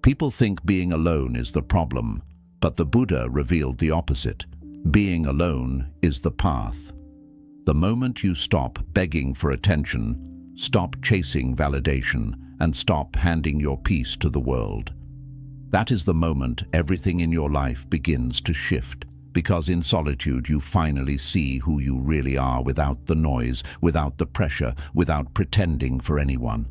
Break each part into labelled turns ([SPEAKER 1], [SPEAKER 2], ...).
[SPEAKER 1] People think being alone is the problem, but the Buddha revealed the opposite. Being alone is the path. The moment you stop begging for attention, stop chasing validation, and stop handing your peace to the world, that is the moment everything in your life begins to shift. Because in solitude you finally see who you really are without the noise, without the pressure, without pretending for anyone.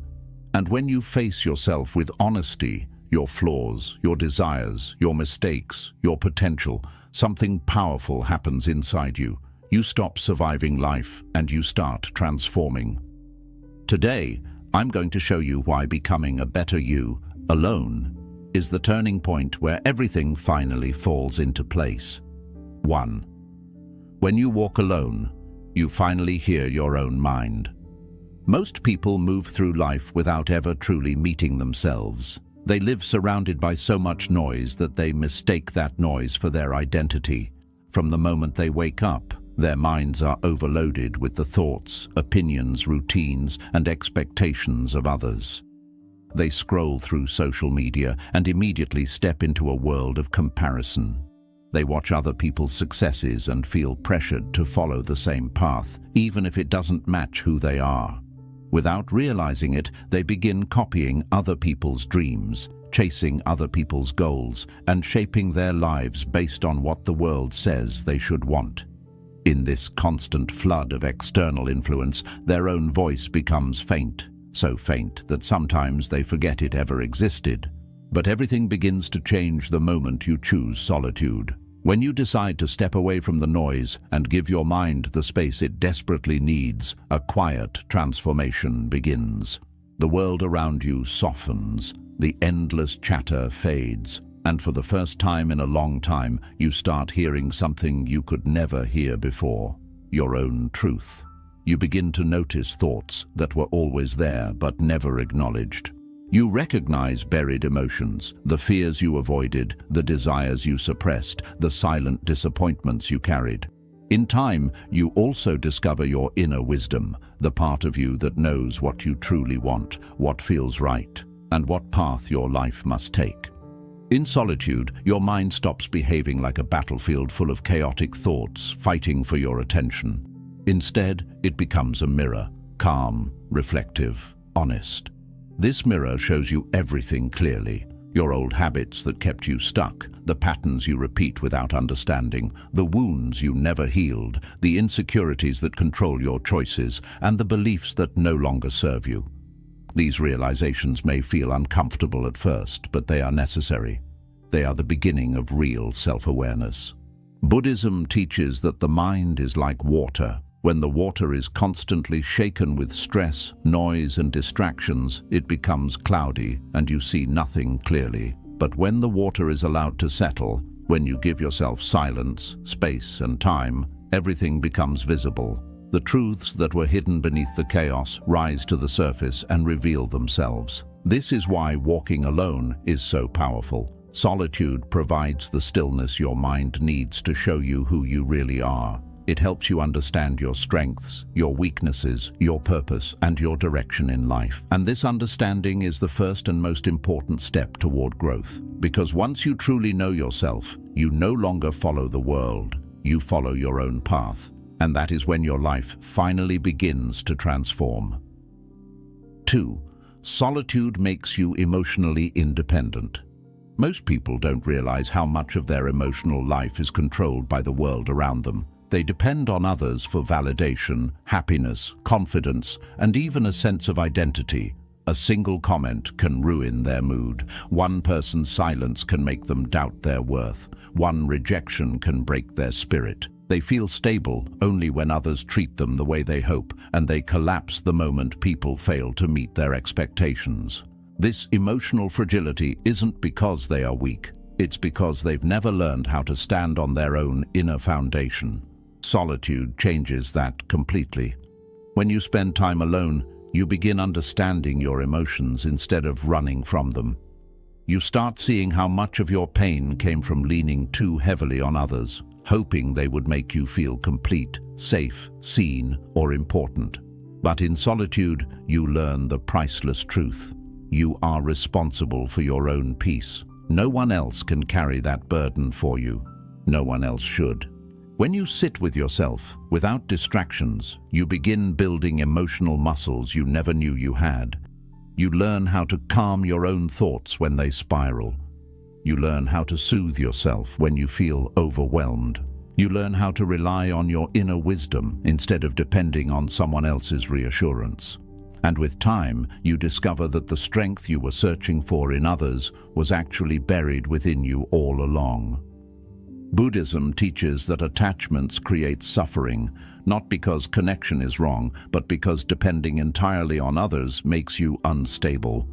[SPEAKER 1] And when you face yourself with honesty, your flaws, your desires, your mistakes, your potential, something powerful happens inside you. You stop surviving life and you start transforming. Today, I'm going to show you why becoming a better you, alone, is the turning point where everything finally falls into place. 1. When you walk alone, you finally hear your own mind. Most people move through life without ever truly meeting themselves. They live surrounded by so much noise that they mistake that noise for their identity. From the moment they wake up, their minds are overloaded with the thoughts, opinions, routines, and expectations of others. They scroll through social media and immediately step into a world of comparison. They watch other people's successes and feel pressured to follow the same path, even if it doesn't match who they are. Without realizing it, they begin copying other people's dreams, chasing other people's goals, and shaping their lives based on what the world says they should want. In this constant flood of external influence, their own voice becomes faint, so faint that sometimes they forget it ever existed. But everything begins to change the moment you choose solitude. When you decide to step away from the noise and give your mind the space it desperately needs, a quiet transformation begins. The world around you softens, the endless chatter fades, and for the first time in a long time, you start hearing something you could never hear before: your own truth. You begin to notice thoughts that were always there but never acknowledged. You recognize buried emotions, the fears you avoided, the desires you suppressed, the silent disappointments you carried. In time, you also discover your inner wisdom, the part of you that knows what you truly want, what feels right, and what path your life must take. In solitude, your mind stops behaving like a battlefield full of chaotic thoughts, fighting for your attention. Instead, it becomes a mirror, calm, reflective, honest. This mirror shows you everything clearly: your old habits that kept you stuck, the patterns you repeat without understanding, the wounds you never healed, the insecurities that control your choices, and the beliefs that no longer serve you. These realizations may feel uncomfortable at first, but they are necessary. They are the beginning of real self-awareness. Buddhism teaches that the mind is like water. When the water is constantly shaken with stress, noise, and distractions, it becomes cloudy and you see nothing clearly. But when the water is allowed to settle, when you give yourself silence, space, and time, everything becomes visible. The truths that were hidden beneath the chaos rise to the surface and reveal themselves. This is why walking alone is so powerful. Solitude provides the stillness your mind needs to show you who you really are. It helps you understand your strengths, your weaknesses, your purpose, and your direction in life. And this understanding is the first and most important step toward growth. Because once you truly know yourself, you no longer follow the world, you follow your own path. And that is when your life finally begins to transform. 2. Solitude makes you emotionally independent. Most people don't realize how much of their emotional life is controlled by the world around them. They depend on others for validation, happiness, confidence, and even a sense of identity. A single comment can ruin their mood. One person's silence can make them doubt their worth. One rejection can break their spirit. They feel stable only when others treat them the way they hope, and they collapse the moment people fail to meet their expectations. This emotional fragility isn't because they are weak. It's because they've never learned how to stand on their own inner foundation. Solitude changes that completely. When you spend time alone, you begin understanding your emotions instead of running from them. You start seeing how much of your pain came from leaning too heavily on others, hoping they would make you feel complete, safe, seen, or important. But in solitude, you learn the priceless truth. You are responsible for your own peace. No one else can carry that burden for you. No one else should. When you sit with yourself, without distractions, you begin building emotional muscles you never knew you had. You learn how to calm your own thoughts when they spiral. You learn how to soothe yourself when you feel overwhelmed. You learn how to rely on your inner wisdom instead of depending on someone else's reassurance. And with time, you discover that the strength you were searching for in others was actually buried within you all along. Buddhism teaches that attachments create suffering, not because connection is wrong, but because depending entirely on others makes you unstable.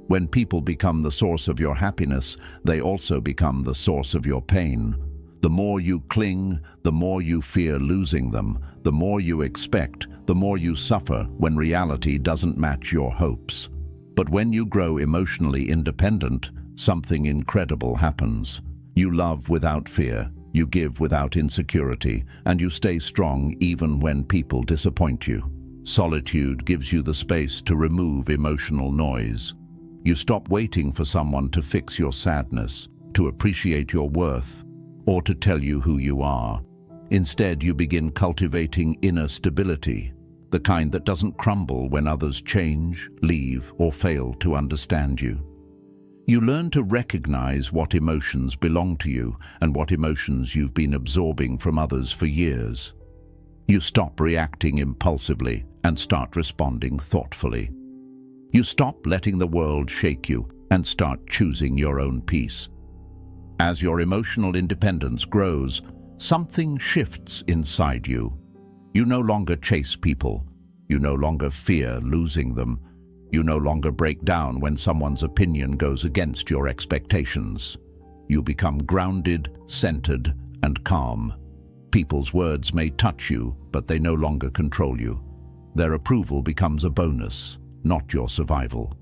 [SPEAKER 1] When people become the source of your happiness, they also become the source of your pain. The more you cling, the more you fear losing them. The more you expect, the more you suffer when reality doesn't match your hopes. But when you grow emotionally independent, something incredible happens. You love without fear, you give without insecurity, and you stay strong even when people disappoint you. Solitude gives you the space to remove emotional noise. You stop waiting for someone to fix your sadness, to appreciate your worth, or to tell you who you are. Instead, you begin cultivating inner stability, the kind that doesn't crumble when others change, leave, or fail to understand you. You learn to recognize what emotions belong to you and what emotions you've been absorbing from others for years. You stop reacting impulsively and start responding thoughtfully. You stop letting the world shake you and start choosing your own peace. As your emotional independence grows, something shifts inside you. You no longer chase people. You no longer fear losing them. You no longer break down when someone's opinion goes against your expectations. You become grounded, centered, and calm. People's words may touch you, but they no longer control you. Their approval becomes a bonus, not your survival.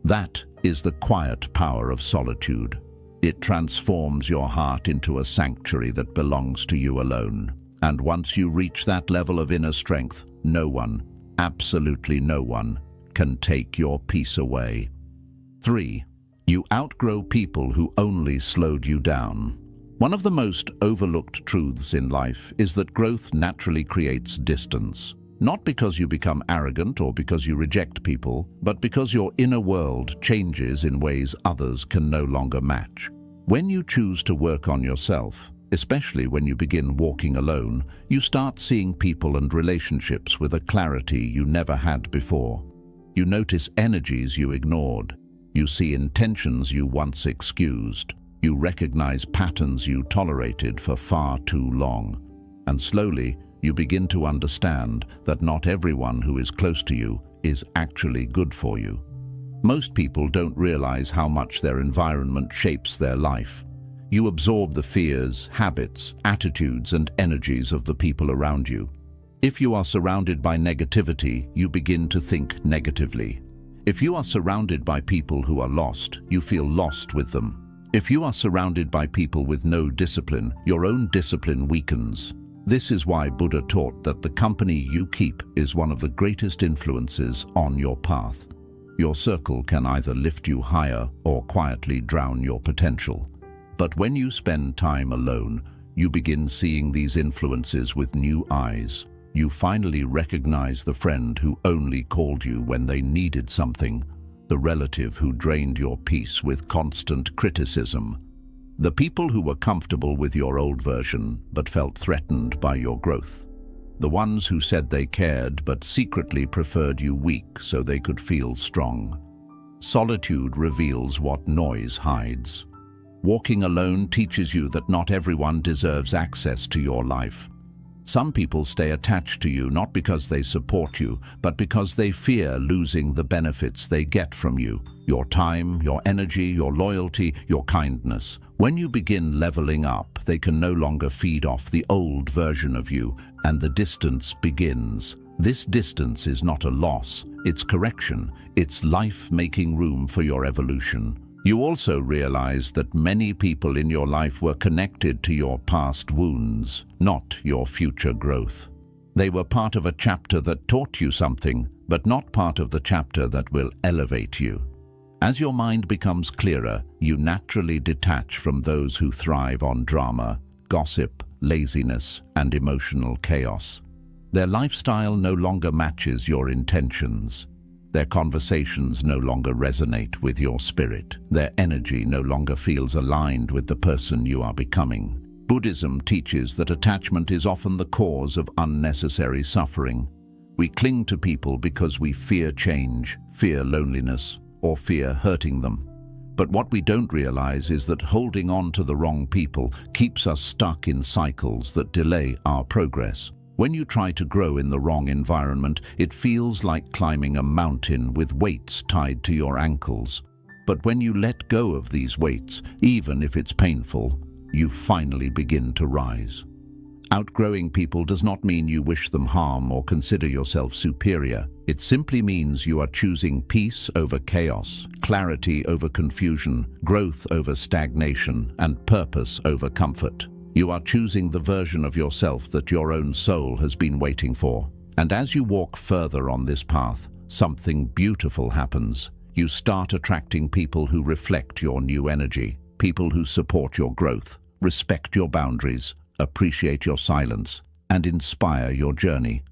[SPEAKER 1] That is the quiet power of solitude. It transforms your heart into a sanctuary that belongs to you alone. And once you reach that level of inner strength, no one, absolutely no one, can take your peace away. 3. You outgrow people who only slowed you down. One of the most overlooked truths in life is that growth naturally creates distance. Not because you become arrogant or because you reject people, but because your inner world changes in ways others can no longer match. When you choose to work on yourself, especially when you begin walking alone, you start seeing people and relationships with a clarity you never had before. You notice energies you ignored. You see intentions you once excused. You recognize patterns you tolerated for far too long. And slowly, you begin to understand that not everyone who is close to you is actually good for you. Most people don't realize how much their environment shapes their life. You absorb the fears, habits, attitudes, and energies of the people around you. If you are surrounded by negativity, you begin to think negatively. If you are surrounded by people who are lost, you feel lost with them. If you are surrounded by people with no discipline, your own discipline weakens. This is why Buddha taught that the company you keep is one of the greatest influences on your path. Your circle can either lift you higher or quietly drown your potential. But when you spend time alone, you begin seeing these influences with new eyes. You finally recognize the friend who only called you when they needed something, the relative who drained your peace with constant criticism, the people who were comfortable with your old version but felt threatened by your growth, the ones who said they cared but secretly preferred you weak so they could feel strong. Solitude reveals what noise hides. Walking alone teaches you that not everyone deserves access to your life. Some people stay attached to you not because they support you, but because they fear losing the benefits they get from you. Your time, your energy, your loyalty, your kindness. When you begin leveling up, they can no longer feed off the old version of you, and the distance begins. This distance is not a loss, it's correction. It's life making room for your evolution. You also realize that many people in your life were connected to your past wounds, not your future growth. They were part of a chapter that taught you something, but not part of the chapter that will elevate you. As your mind becomes clearer, you naturally detach from those who thrive on drama, gossip, laziness, and emotional chaos. Their lifestyle no longer matches your intentions. Their conversations no longer resonate with your spirit. Their energy no longer feels aligned with the person you are becoming. Buddhism teaches that attachment is often the cause of unnecessary suffering. We cling to people because we fear change, fear loneliness, or fear hurting them. But what we don't realize is that holding on to the wrong people keeps us stuck in cycles that delay our progress. When you try to grow in the wrong environment, it feels like climbing a mountain with weights tied to your ankles. But when you let go of these weights, even if it's painful, you finally begin to rise. Outgrowing people does not mean you wish them harm or consider yourself superior. It simply means you are choosing peace over chaos, clarity over confusion, growth over stagnation, and purpose over comfort. You are choosing the version of yourself that your own soul has been waiting for. And as you walk further on this path, something beautiful happens. You start attracting people who reflect your new energy, people who support your growth, respect your boundaries, appreciate your silence, and inspire your journey.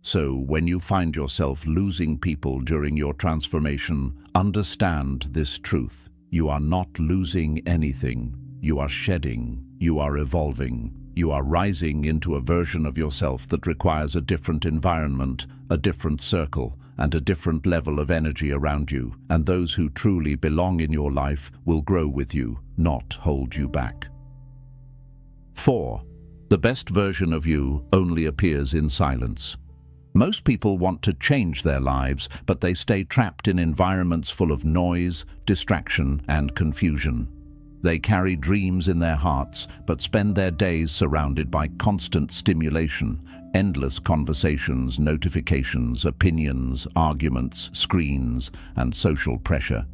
[SPEAKER 1] So when you find yourself losing people during your transformation, understand this truth. You are not losing anything. You are shedding. You are evolving. You are rising into a version of yourself that requires a different environment, a different circle, and a different level of energy around you. And those who truly belong in your life will grow with you, not hold you back. 4. The best version of you only appears in silence. Most people want to change their lives, but they stay trapped in environments full of noise, distraction, and confusion. They carry dreams in their hearts, but spend their days surrounded by constant stimulation, endless conversations, notifications, opinions, arguments, screens, and social pressure.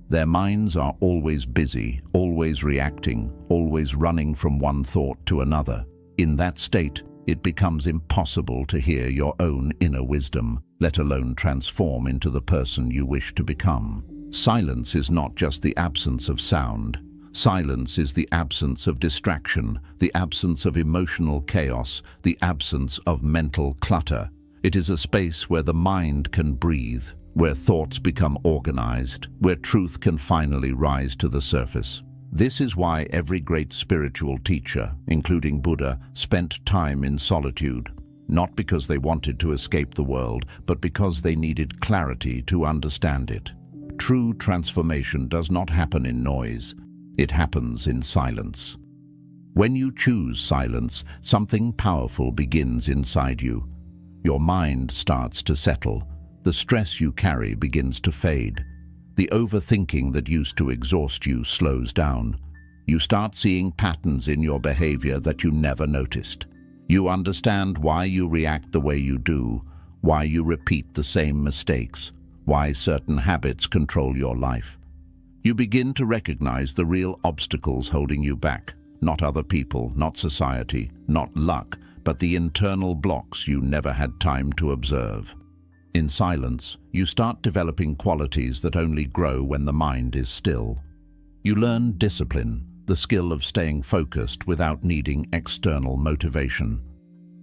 [SPEAKER 1] Their minds are always busy, always reacting, always running from one thought to another. In that state, it becomes impossible to hear your own inner wisdom, let alone transform into the person you wish to become. Silence is not just the absence of sound. Silence is the absence of distraction, the absence of emotional chaos, the absence of mental clutter. It is a space where the mind can breathe, where thoughts become organized, where truth can finally rise to the surface. This is why every great spiritual teacher, including Buddha, spent time in solitude, not because they wanted to escape the world, but because they needed clarity to understand it. True transformation does not happen in noise. It happens in silence. When you choose silence, something powerful begins inside you. Your mind starts to settle. The stress you carry begins to fade. The overthinking that used to exhaust you slows down. You start seeing patterns in your behavior that you never noticed. You understand why you react the way you do, why you repeat the same mistakes, why certain habits control your life. You begin to recognize the real obstacles holding you back, not other people, not society, not luck, but the internal blocks you never had time to observe. In silence, you start developing qualities that only grow when the mind is still. You learn discipline, the skill of staying focused without needing external motivation.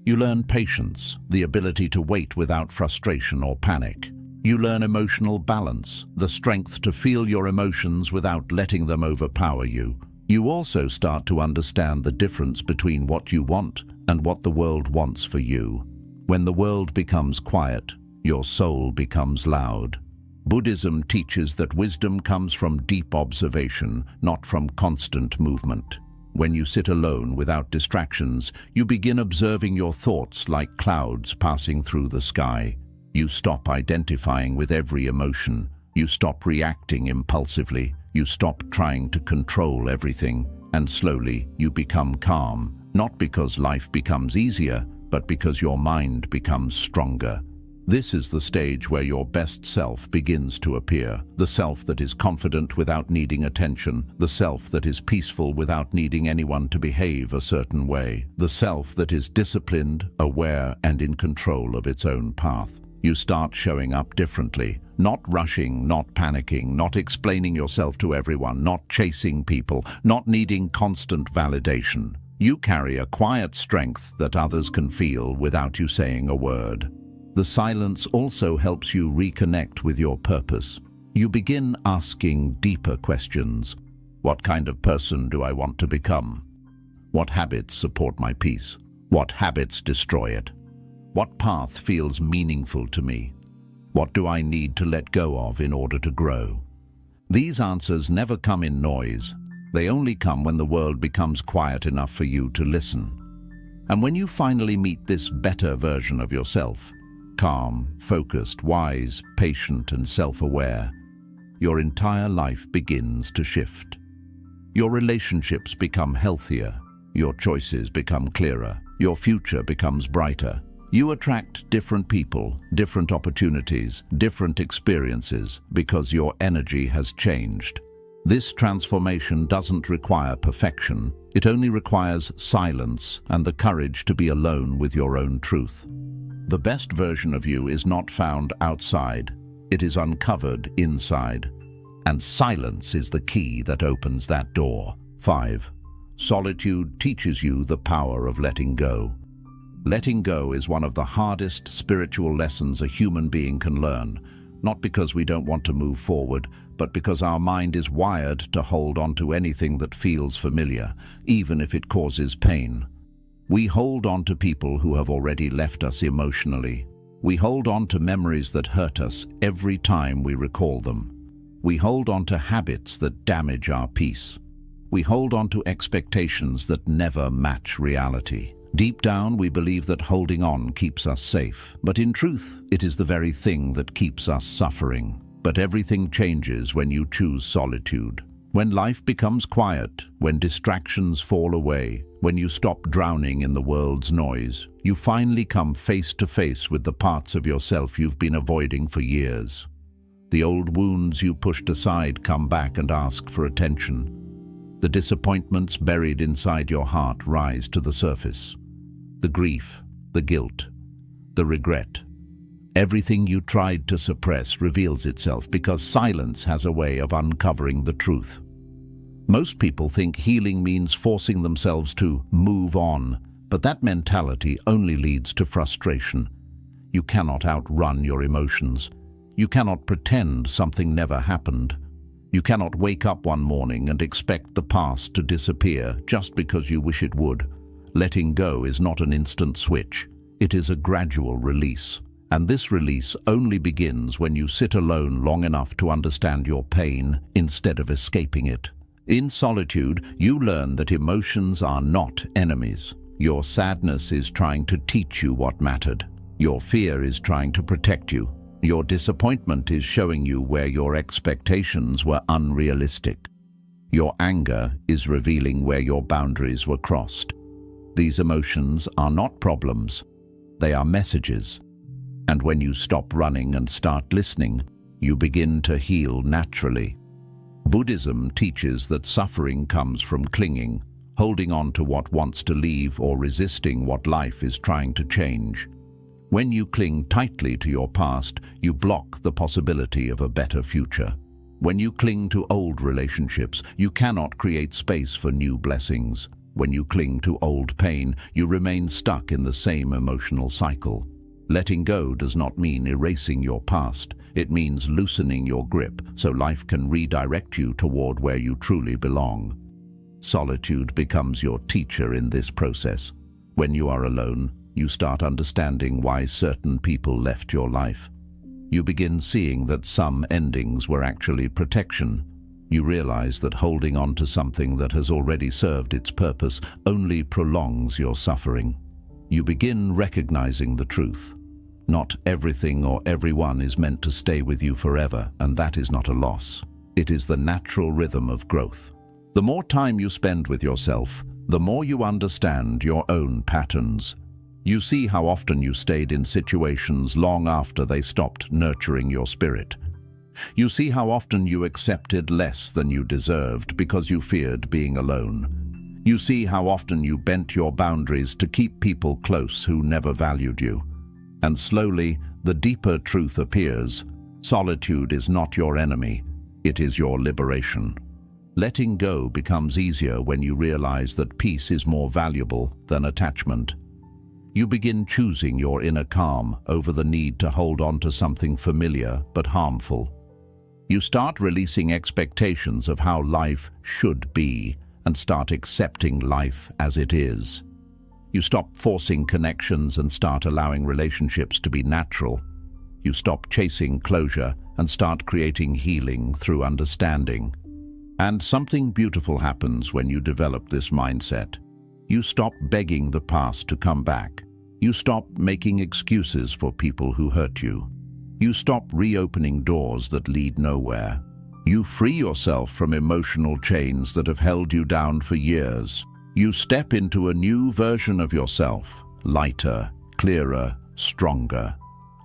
[SPEAKER 1] You learn patience, the ability to wait without frustration or panic. You learn emotional balance, the strength to feel your emotions without letting them overpower you. You also start to understand the difference between what you want and what the world wants for you. When the world becomes quiet, your soul becomes loud. Buddhism teaches that wisdom comes from deep observation, not from constant movement. When you sit alone without distractions, you begin observing your thoughts like clouds passing through the sky. You stop identifying with every emotion. You stop reacting impulsively. You stop trying to control everything. And slowly, you become calm, not because life becomes easier, but because your mind becomes stronger. This is the stage where your best self begins to appear, the self that is confident without needing attention, the self that is peaceful without needing anyone to behave a certain way, the self that is disciplined, aware, and in control of its own path. You start showing up differently, not rushing, not panicking, not explaining yourself to everyone, not chasing people, not needing constant validation. You carry a quiet strength that others can feel without you saying a word. The silence also helps you reconnect with your purpose. You begin asking deeper questions. What kind of person do I want to become? What habits support my peace? What habits destroy it? What path feels meaningful to me? What do I need to let go of in order to grow? These answers never come in noise. They only come when the world becomes quiet enough for you to listen. And when you finally meet this better version of yourself, calm, focused, wise, patient, and self-aware, your entire life begins to shift. Your relationships become healthier, your choices become clearer, your future becomes brighter. You attract different people, different opportunities, different experiences because your energy has changed. This transformation doesn't require perfection. It only requires silence and the courage to be alone with your own truth. The best version of you is not found outside. It is uncovered inside. And silence is the key that opens that door. 5. Solitude teaches you the power of letting go. Letting go is one of the hardest spiritual lessons a human being can learn, not because we don't want to move forward, but because our mind is wired to hold on to anything that feels familiar, even if it causes pain. We hold on to people who have already left us emotionally. We hold on to memories that hurt us every time we recall them. We hold on to habits that damage our peace. We hold on to expectations that never match reality. Deep down, we believe that holding on keeps us safe. But in truth, it is the very thing that keeps us suffering. But everything changes when you choose solitude. When life becomes quiet, when distractions fall away, when you stop drowning in the world's noise, you finally come face to face with the parts of yourself you've been avoiding for years. The old wounds you pushed aside come back and ask for attention. The disappointments buried inside your heart rise to the surface. The grief, the guilt, the regret. Everything you tried to suppress reveals itself because silence has a way of uncovering the truth. Most people think healing means forcing themselves to move on, but that mentality only leads to frustration. You cannot outrun your emotions. You cannot pretend something never happened. You cannot wake up one morning and expect the past to disappear just because you wish it would. Letting go is not an instant switch. It is a gradual release. And this release only begins when you sit alone long enough to understand your pain instead of escaping it. In solitude, you learn that emotions are not enemies. Your sadness is trying to teach you what mattered. Your fear is trying to protect you. Your disappointment is showing you where your expectations were unrealistic. Your anger is revealing where your boundaries were crossed. These emotions are not problems. They are messages. And when you stop running and start listening, you begin to heal naturally. Buddhism teaches that suffering comes from clinging, holding on to what wants to leave or resisting what life is trying to change. When you cling tightly to your past, you block the possibility of a better future. When you cling to old relationships, you cannot create space for new blessings. When you cling to old pain, you remain stuck in the same emotional cycle. Letting go does not mean erasing your past. It means loosening your grip so life can redirect you toward where you truly belong. Solitude becomes your teacher in this process. When you are alone, you start understanding why certain people left your life. You begin seeing that some endings were actually protection. You realize that holding on to something that has already served its purpose only prolongs your suffering. You begin recognizing the truth. Not everything or everyone is meant to stay with you forever, and that is not a loss. It is the natural rhythm of growth. The more time you spend with yourself, the more you understand your own patterns. You see how often you stayed in situations long after they stopped nurturing your spirit. You see how often you accepted less than you deserved because you feared being alone. You see how often you bent your boundaries to keep people close who never valued you. And slowly, the deeper truth appears. Solitude is not your enemy, it is your liberation. Letting go becomes easier when you realize that peace is more valuable than attachment. You begin choosing your inner calm over the need to hold on to something familiar but harmful. You start releasing expectations of how life should be and start accepting life as it is. You stop forcing connections and start allowing relationships to be natural. You stop chasing closure and start creating healing through understanding. And something beautiful happens when you develop this mindset. You stop begging the past to come back. You stop making excuses for people who hurt you. You stop reopening doors that lead nowhere. You free yourself from emotional chains that have held you down for years. You step into a new version of yourself, lighter, clearer, stronger.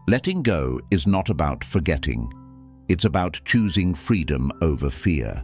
[SPEAKER 1] Letting go is not about forgetting. It's about choosing freedom over fear.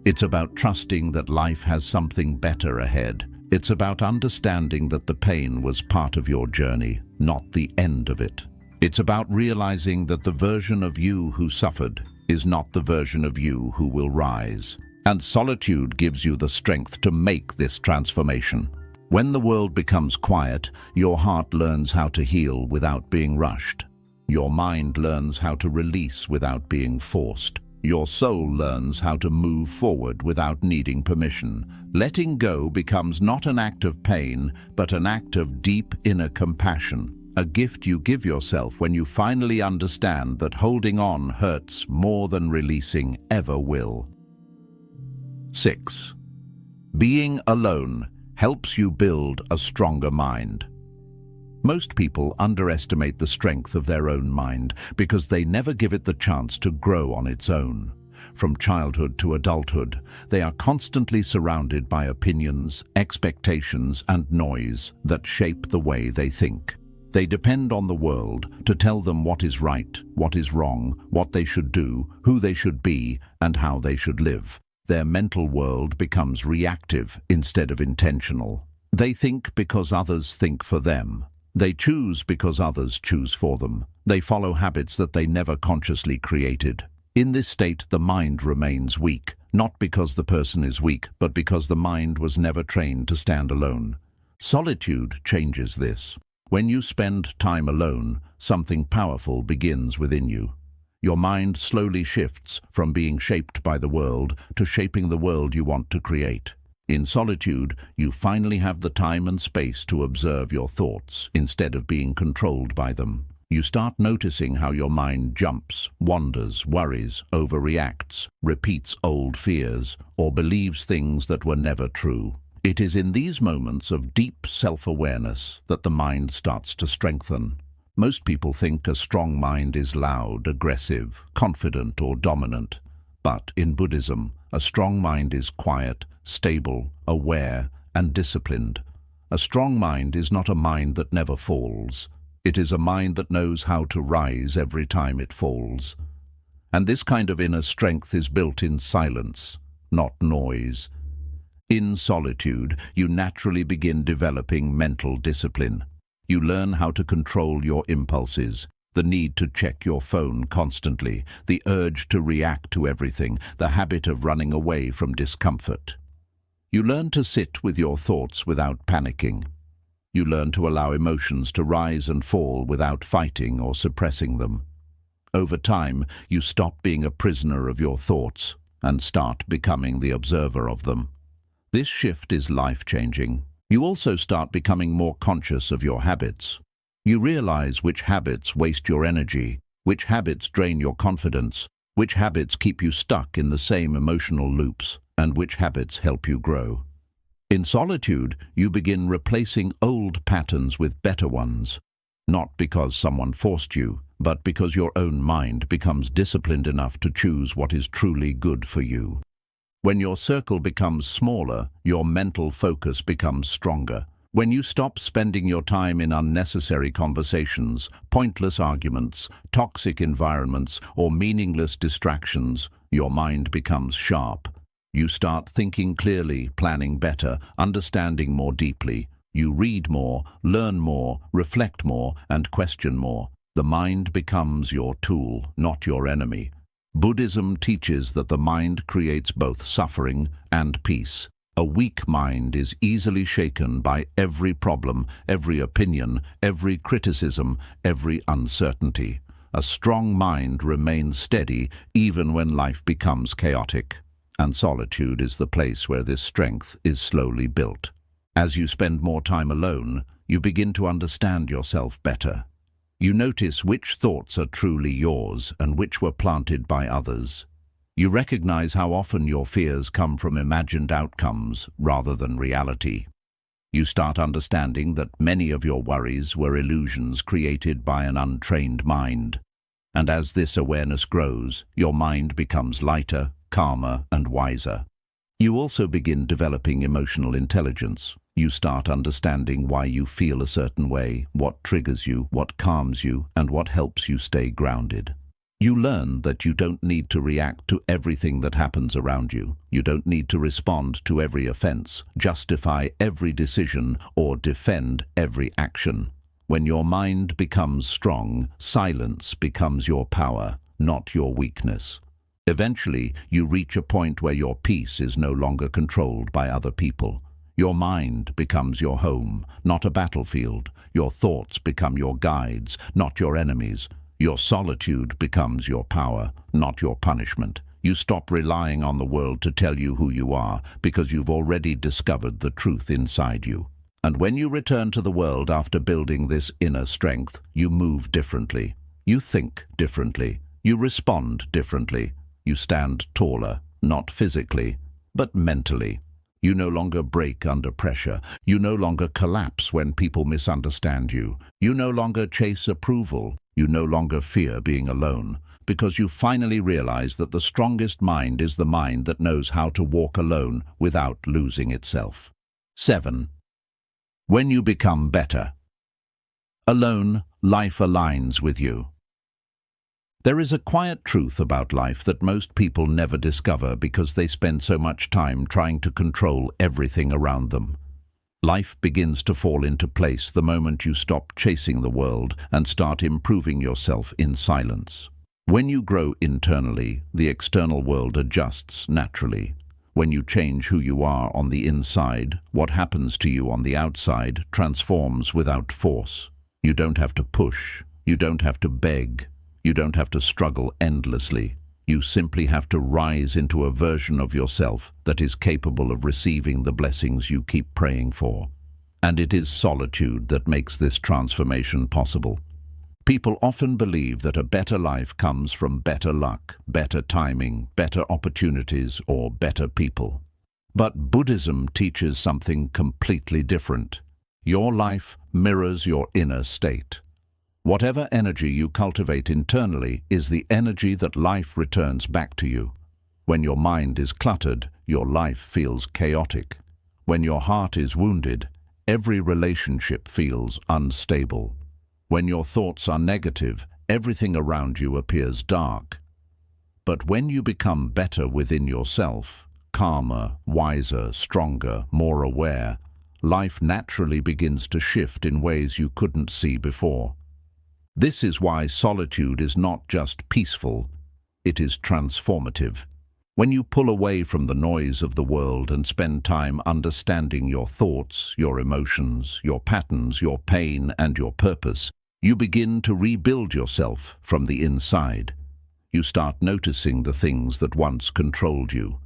[SPEAKER 1] It's about trusting that life has something better ahead. It's about understanding that the pain was part of your journey, not the end of it. It's about realizing that the version of you who suffered is not the version of you who will rise. And solitude gives you the strength to make this transformation. When the world becomes quiet, your heart learns how to heal without being rushed. Your mind learns how to release without being forced. Your soul learns how to move forward without needing permission. Letting go becomes not an act of pain, but an act of deep inner compassion. A gift you give yourself when you finally understand that holding on hurts more than releasing ever will. 6. Being alone helps you build a stronger mind. Most people underestimate the strength of their own mind because they never give it the chance to grow on its own. From childhood to adulthood, they are constantly surrounded by opinions, expectations, and noise that shape the way they think. They depend on the world to tell them what is right, what is wrong, what they should do, who they should be, and how they should live. Their mental world becomes reactive instead of intentional. They think because others think for them. They choose because others choose for them. They follow habits that they never consciously created. In this state, the mind remains weak, not because the person is weak, but because the mind was never trained to stand alone. Solitude changes this. When you spend time alone, something powerful begins within you. Your mind slowly shifts from being shaped by the world to shaping the world you want to create. In solitude, you finally have the time and space to observe your thoughts instead of being controlled by them. You start noticing how your mind jumps, wanders, worries, overreacts, repeats old fears, or believes things that were never true. It is in these moments of deep self-awareness that the mind starts to strengthen. Most people think a strong mind is loud, aggressive, confident, or dominant. But in Buddhism, a strong mind is quiet, stable, aware, and disciplined. A strong mind is not a mind that never falls. It is a mind that knows how to rise every time it falls. And this kind of inner strength is built in silence, not noise. In solitude, you naturally begin developing mental discipline. You learn how to control your impulses, the need to check your phone constantly, the urge to react to everything, the habit of running away from discomfort. You learn to sit with your thoughts without panicking. You learn to allow emotions to rise and fall without fighting or suppressing them. Over time, you stop being a prisoner of your thoughts and start becoming the observer of them. This shift is life-changing. You also start becoming more conscious of your habits. You realize which habits waste your energy, which habits drain your confidence, which habits keep you stuck in the same emotional loops, and which habits help you grow. In solitude, you begin replacing old patterns with better ones, not because someone forced you, but because your own mind becomes disciplined enough to choose what is truly good for you. When your circle becomes smaller, your mental focus becomes stronger. When you stop spending your time in unnecessary conversations, pointless arguments, toxic environments, or meaningless distractions, your mind becomes sharp. You start thinking clearly, planning better, understanding more deeply. You read more, learn more, reflect more, and question more. The mind becomes your tool, not your enemy. Buddhism teaches that the mind creates both suffering and peace. A weak mind is easily shaken by every problem, every opinion, every criticism, every uncertainty. A strong mind remains steady even when life becomes chaotic. And solitude is the place where this strength is slowly built. As you spend more time alone, you begin to understand yourself better. You notice which thoughts are truly yours and which were planted by others. You recognize how often your fears come from imagined outcomes rather than reality. You start understanding that many of your worries were illusions created by an untrained mind. And as this awareness grows, your mind becomes lighter, calmer, and wiser. You also begin developing emotional intelligence. You start understanding why you feel a certain way, what triggers you, what calms you, and what helps you stay grounded. You learn that you don't need to react to everything that happens around you. You don't need to respond to every offense, justify every decision, or defend every action. When your mind becomes strong, silence becomes your power, not your weakness. Eventually, you reach a point where your peace is no longer controlled by other people. Your mind becomes your home, not a battlefield. Your thoughts become your guides, not your enemies. Your solitude becomes your power, not your punishment. You stop relying on the world to tell you who you are because you've already discovered the truth inside you. And when you return to the world after building this inner strength, you move differently. You think differently. You respond differently. You stand taller, not physically, but mentally. You no longer break under pressure. You no longer collapse when people misunderstand you. You no longer chase approval. You no longer fear being alone, because you finally realize that the strongest mind is the mind that knows how to walk alone without losing itself. 7. When you become better. Alone, life aligns with you. There is a quiet truth about life that most people never discover because they spend so much time trying to control everything around them. Life begins to fall into place the moment you stop chasing the world and start improving yourself in silence. When you grow internally, the external world adjusts naturally. When you change who you are on the inside, what happens to you on the outside transforms without force. You don't have to push. You don't have to beg. You don't have to struggle endlessly. You simply have to rise into a version of yourself that is capable of receiving the blessings you keep praying for. And it is solitude that makes this transformation possible. People often believe that a better life comes from better luck, better timing, better opportunities, or better people. But Buddhism teaches something completely different. Your life mirrors your inner state. Whatever energy you cultivate internally is the energy that life returns back to you. When your mind is cluttered, your life feels chaotic. When your heart is wounded, every relationship feels unstable. When your thoughts are negative, everything around you appears dark. But when you become better within yourself, calmer, wiser, stronger, more aware, life naturally begins to shift in ways you couldn't see before. This is why solitude is not just peaceful, it is transformative. When you pull away from the noise of the world and spend time understanding your thoughts, your emotions, your patterns, your pain, and your purpose, you begin to rebuild yourself from the inside. You start noticing the things that once controlled you.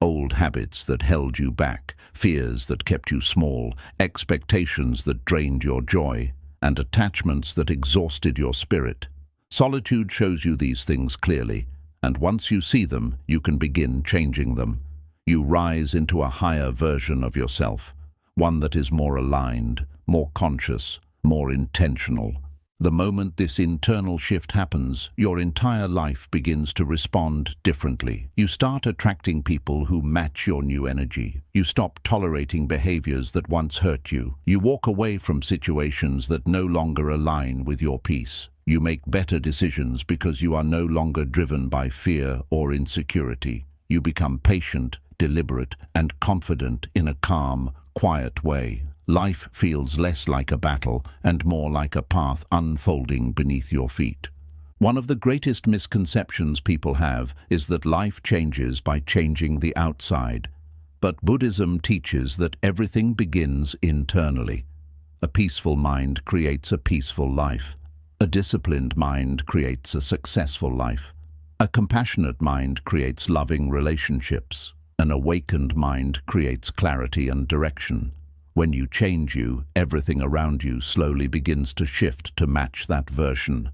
[SPEAKER 1] Old habits that held you back, fears that kept you small, expectations that drained your joy, and attachments that exhausted your spirit. Solitude shows you these things clearly, and once you see them, you can begin changing them. You rise into a higher version of yourself, one that is more aligned, more conscious, more intentional. The moment this internal shift happens, your entire life begins to respond differently. You start attracting people who match your new energy. You stop tolerating behaviors that once hurt you. You walk away from situations that no longer align with your peace. You make better decisions because you are no longer driven by fear or insecurity. You become patient, deliberate, and confident in a calm, quiet way. life feels less like a battle and more like a path unfolding beneath your feet. One of the greatest misconceptions people have is that life changes by changing the outside. But Buddhism teaches that everything begins internally. A peaceful mind creates a peaceful life. A disciplined mind creates a successful life. A compassionate mind creates loving relationships. An awakened mind creates clarity and direction. When you change you, everything around you slowly begins to shift to match that version.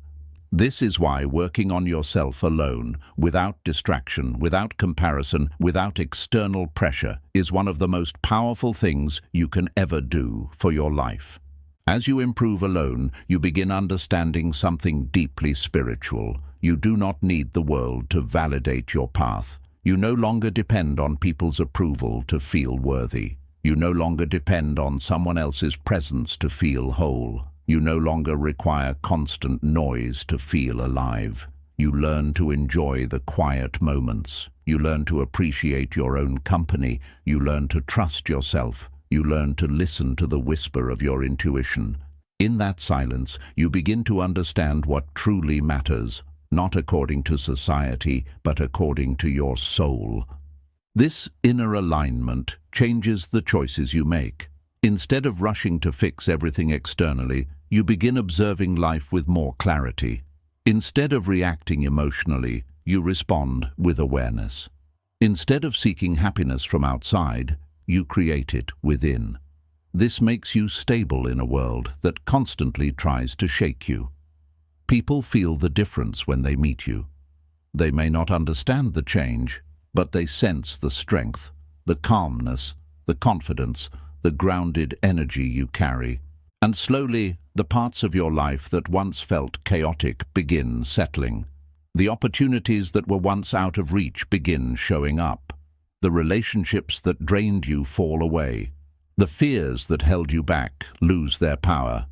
[SPEAKER 1] This is why working on yourself alone, without distraction, without comparison, without external pressure, is one of the most powerful things you can ever do for your life. As you improve alone, you begin understanding something deeply spiritual. You do not need the world to validate your path. You no longer depend on people's approval to feel worthy. You no longer depend on someone else's presence to feel whole. You no longer require constant noise to feel alive. You learn to enjoy the quiet moments. You learn to appreciate your own company. You learn to trust yourself. You learn to listen to the whisper of your intuition. In that silence, you begin to understand what truly matters, not according to society, but according to your soul. This inner alignment changes the choices you make. Instead of rushing to fix everything externally, you begin observing life with more clarity. Instead of reacting emotionally, you respond with awareness. Instead of seeking happiness from outside, you create it within. This makes you stable in a world that constantly tries to shake you. People feel the difference when they meet you. They may not understand the change, but they sense the strength, the calmness, the confidence, the grounded energy you carry. And slowly, the parts of your life that once felt chaotic begin settling. The opportunities that were once out of reach begin showing up. The relationships that drained you fall away. The fears that held you back lose their power.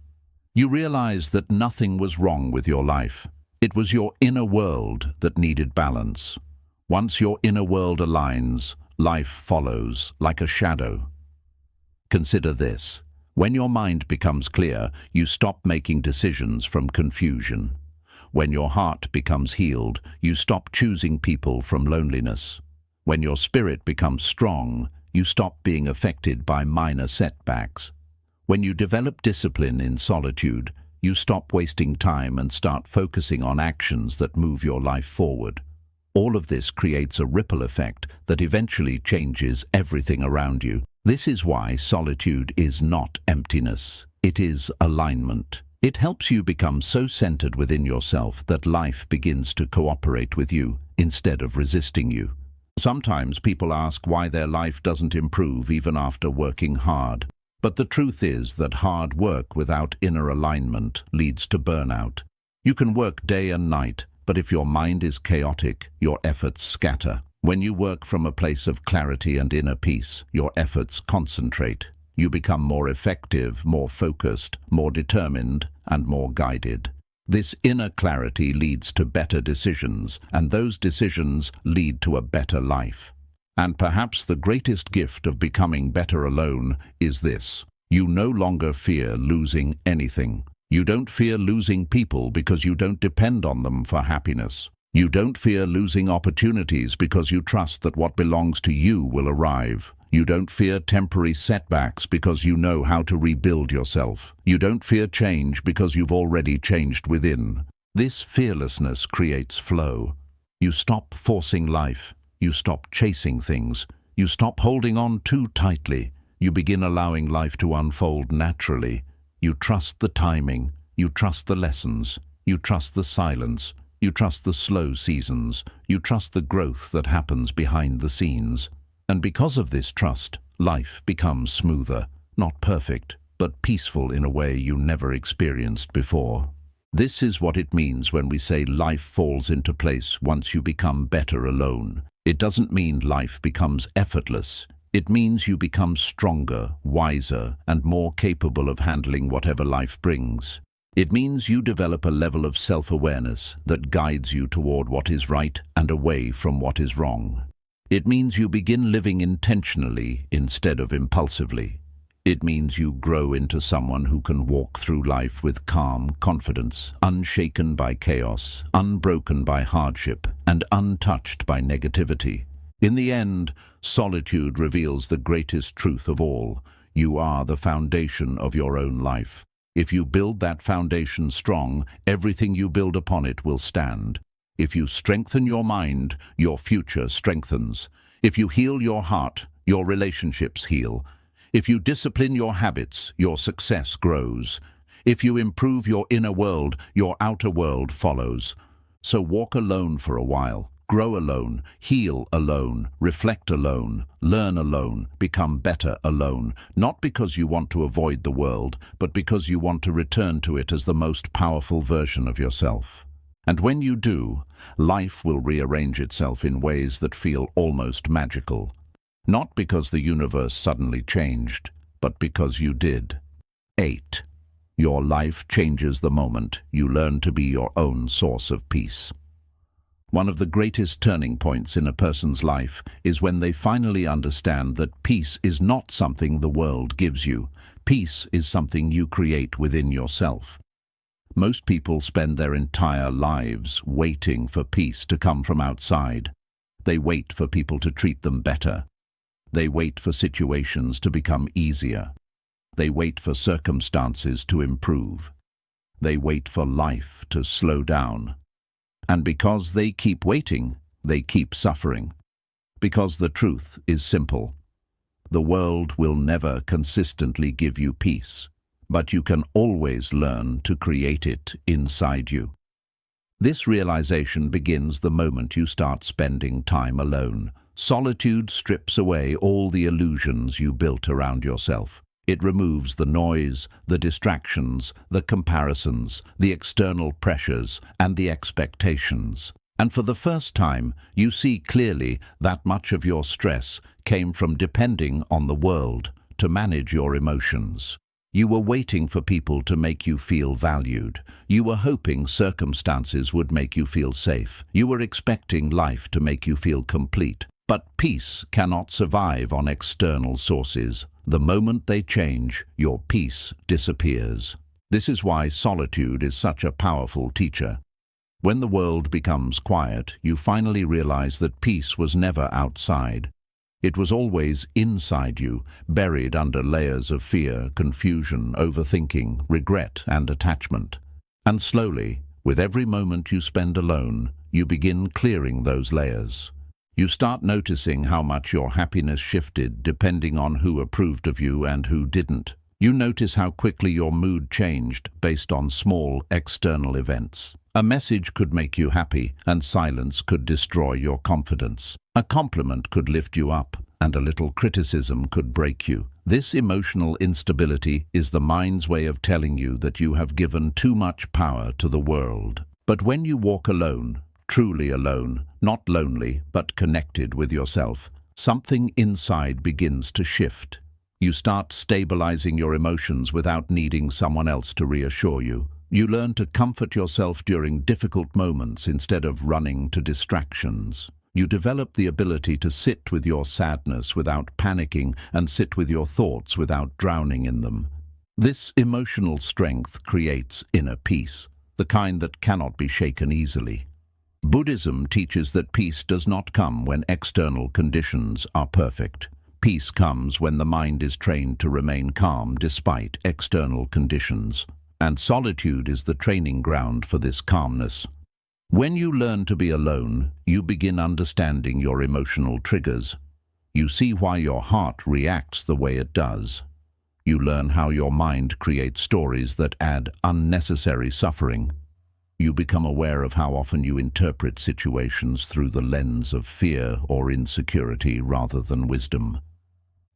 [SPEAKER 1] You realize that nothing was wrong with your life. It was your inner world that needed balance. Once your inner world aligns, life follows like a shadow. Consider this. When your mind becomes clear, you stop making decisions from confusion. When your heart becomes healed, you stop choosing people from loneliness. When your spirit becomes strong, you stop being affected by minor setbacks. When you develop discipline in solitude, you stop wasting time and start focusing on actions that move your life forward. All of this creates a ripple effect that eventually changes everything around you. This is why solitude is not emptiness. It is alignment. It helps you become so centered within yourself that life begins to cooperate with you instead of resisting you. Sometimes people ask why their life doesn't improve even after working hard. But the truth is that hard work without inner alignment leads to burnout. You can work day and night, but if your mind is chaotic, your efforts scatter. When you work from a place of clarity and inner peace, your efforts concentrate. You become more effective, more focused, more determined, and more guided. This inner clarity leads to better decisions, and those decisions lead to a better life. And perhaps the greatest gift of becoming better alone is this. You no longer fear losing anything. You don't fear losing people because you don't depend on them for happiness. You don't fear losing opportunities because you trust that what belongs to you will arrive. You don't fear temporary setbacks because you know how to rebuild yourself. You don't fear change because you've already changed within. This fearlessness creates flow. You stop forcing life. You stop chasing things. You stop holding on too tightly. You begin allowing life to unfold naturally. You trust the timing. You trust the lessons. You trust the silence. You trust the slow seasons. You trust the growth that happens behind the scenes. And because of this trust, life becomes smoother, not perfect, but peaceful in a way you never experienced before. This is what it means when we say life falls into place once you become better alone. It doesn't mean life becomes effortless. It means you become stronger, wiser, and more capable of handling whatever life brings. It means you develop a level of self-awareness that guides you toward what is right and away from what is wrong. It means you begin living intentionally instead of impulsively. It means you grow into someone who can walk through life with calm confidence, unshaken by chaos, unbroken by hardship, and untouched by negativity. In the end, solitude reveals the greatest truth of all. You are the foundation of your own life. If you build that foundation strong, everything you build upon it will stand. If you strengthen your mind, your future strengthens. If you heal your heart, your relationships heal. If you discipline your habits, your success grows. If you improve your inner world, your outer world follows. So walk alone for a while. Grow alone, heal alone, reflect alone, learn alone, become better alone, not because you want to avoid the world, but because you want to return to it as the most powerful version of yourself. And when you do, life will rearrange itself in ways that feel almost magical. Not because the universe suddenly changed, but because you did. 8. Your life changes the moment you learn to be your own source of peace. One of the greatest turning points in a person's life is when they finally understand that peace is not something the world gives you. Peace is something you create within yourself. Most people spend their entire lives waiting for peace to come from outside. They wait for people to treat them better. They wait for situations to become easier. They wait for circumstances to improve. They wait for life to slow down. And because they keep waiting, they keep suffering. Because the truth is simple. The world will never consistently give you peace, but you can always learn to create it inside you. This realization begins the moment you start spending time alone. Solitude strips away all the illusions you built around yourself. It removes the noise, the distractions, the comparisons, the external pressures, and the expectations. And for the first time, you see clearly that much of your stress came from depending on the world to manage your emotions. You were waiting for people to make you feel valued. You were hoping circumstances would make you feel safe. You were expecting life to make you feel complete. But peace cannot survive on external sources. The moment they change, your peace disappears. This is why solitude is such a powerful teacher. When the world becomes quiet, you finally realize that peace was never outside. It was always inside you, buried under layers of fear, confusion, overthinking, regret, and attachment. And slowly, with every moment you spend alone, you begin clearing those layers. You start noticing how much your happiness shifted depending on who approved of you and who didn't. You notice how quickly your mood changed based on small external events. A message could make you happy, and silence could destroy your confidence. A compliment could lift you up, and a little criticism could break you. This emotional instability is the mind's way of telling you that you have given too much power to the world. But when you walk alone, truly alone, not lonely, but connected with yourself, something inside begins to shift. You start stabilizing your emotions without needing someone else to reassure you. You learn to comfort yourself during difficult moments instead of running to distractions. You develop the ability to sit with your sadness without panicking and sit with your thoughts without drowning in them. This emotional strength creates inner peace, the kind that cannot be shaken easily. Buddhism teaches that peace does not come when external conditions are perfect. Peace comes when the mind is trained to remain calm despite external conditions. And solitude is the training ground for this calmness. When you learn to be alone, you begin understanding your emotional triggers. You see why your heart reacts the way it does. You learn how your mind creates stories that add unnecessary suffering. You become aware of how often you interpret situations through the lens of fear or insecurity rather than wisdom.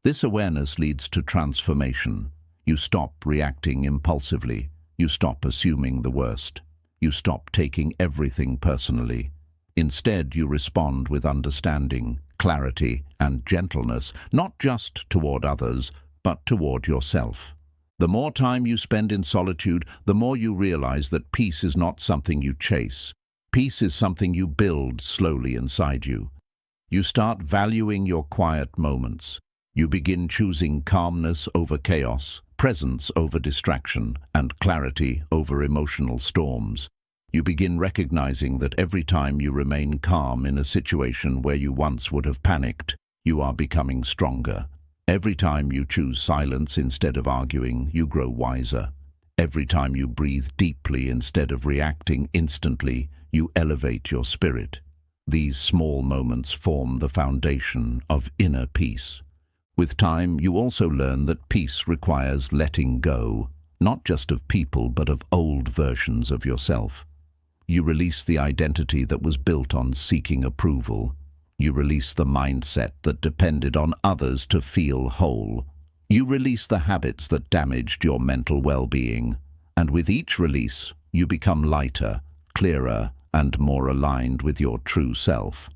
[SPEAKER 1] This awareness leads to transformation. You stop reacting impulsively. You stop assuming the worst. You stop taking everything personally. Instead, you respond with understanding, clarity, and gentleness, not just toward others, but toward yourself. The more time you spend in solitude, the more you realize that peace is not something you chase. Peace is something you build slowly inside you. You start valuing your quiet moments. You begin choosing calmness over chaos, presence over distraction, and clarity over emotional storms. You begin recognizing that every time you remain calm in a situation where you once would have panicked, you are becoming stronger. Every time you choose silence instead of arguing, you grow wiser. Every time you breathe deeply instead of reacting instantly, you elevate your spirit. These small moments form the foundation of inner peace. With time, you also learn that peace requires letting go, not just of people but of old versions of yourself. You release the identity that was built on seeking approval. You release the mindset that depended on others to feel whole. You release the habits that damaged your mental well-being. And with each release, you become lighter, clearer, and more aligned with your true self.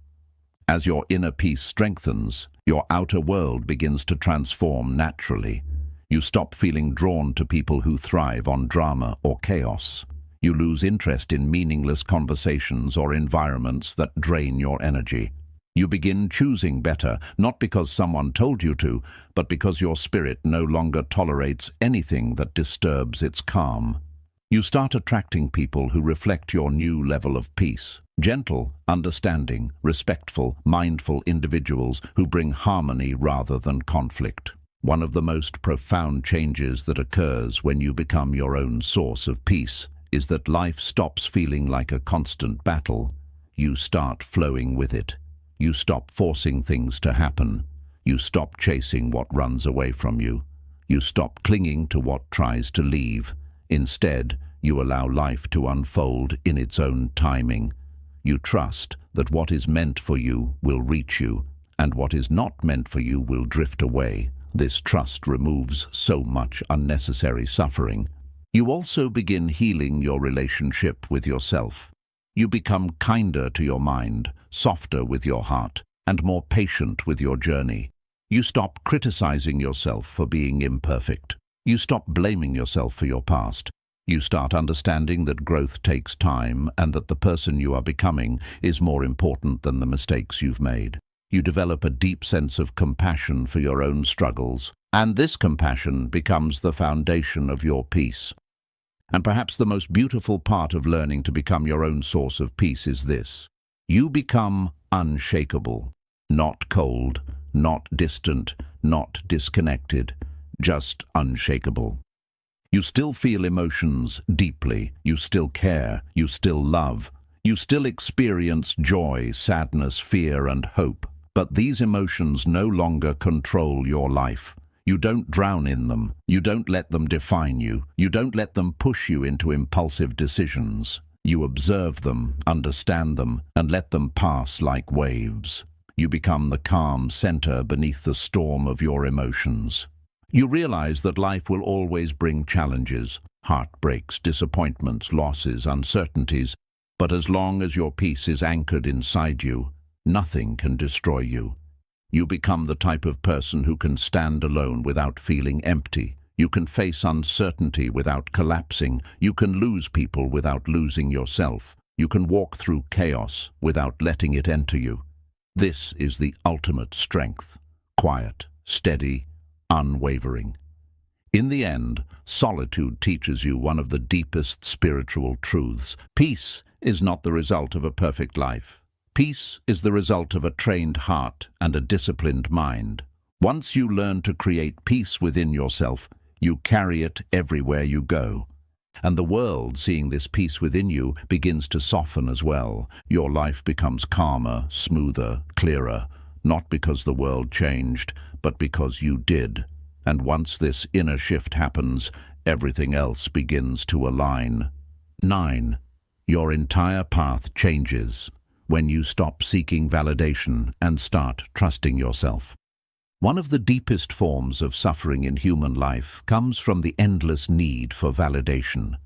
[SPEAKER 1] As your inner peace strengthens, your outer world begins to transform naturally. You stop feeling drawn to people who thrive on drama or chaos. You lose interest in meaningless conversations or environments that drain your energy. You begin choosing better, not because someone told you to, but because your spirit no longer tolerates anything that disturbs its calm. You start attracting people who reflect your new level of peace. Gentle, understanding, respectful, mindful individuals who bring harmony rather than conflict. One of the most profound changes that occurs when you become your own source of peace is that life stops feeling like a constant battle. You start flowing with it. You stop forcing things to happen. You stop chasing what runs away from you. You stop clinging to what tries to leave. Instead, you allow life to unfold in its own timing. You trust that what is meant for you will reach you, and what is not meant for you will drift away. This trust removes so much unnecessary suffering. You also begin healing your relationship with yourself. You become kinder to your mind, softer with your heart, and more patient with your journey. You stop criticizing yourself for being imperfect. You stop blaming yourself for your past. You start understanding that growth takes time and that the person you are becoming is more important than the mistakes you've made. You develop a deep sense of compassion for your own struggles, and this compassion becomes the foundation of your peace. And perhaps the most beautiful part of learning to become your own source of peace is this. You become unshakable, not cold, not distant, not disconnected, just unshakable. You still feel emotions deeply, you still care, you still love, you still experience joy, sadness, fear, and hope. But these emotions no longer control your life. You don't drown in them, you don't let them define you, you don't let them push you into impulsive decisions. You observe them, understand them, and let them pass like waves. You become the calm center beneath the storm of your emotions. You realize that life will always bring challenges, heartbreaks, disappointments, losses, uncertainties, but as long as your peace is anchored inside you, nothing can destroy you. You become the type of person who can stand alone without feeling empty. You can face uncertainty without collapsing. You can lose people without losing yourself. You can walk through chaos without letting it enter you. This is the ultimate strength. Quiet, steady, unwavering. In the end, solitude teaches you one of the deepest spiritual truths. Peace is not the result of a perfect life. Peace is the result of a trained heart and a disciplined mind. Once you learn to create peace within yourself, you carry it everywhere you go. And the world, seeing this peace within you, begins to soften as well. Your life becomes calmer, smoother, clearer, not because the world changed, but because you did. And once this inner shift happens, everything else begins to align. 9. Your entire path changes when you stop seeking validation and start trusting yourself. One of the deepest forms of suffering in human life comes from the endless need for validation.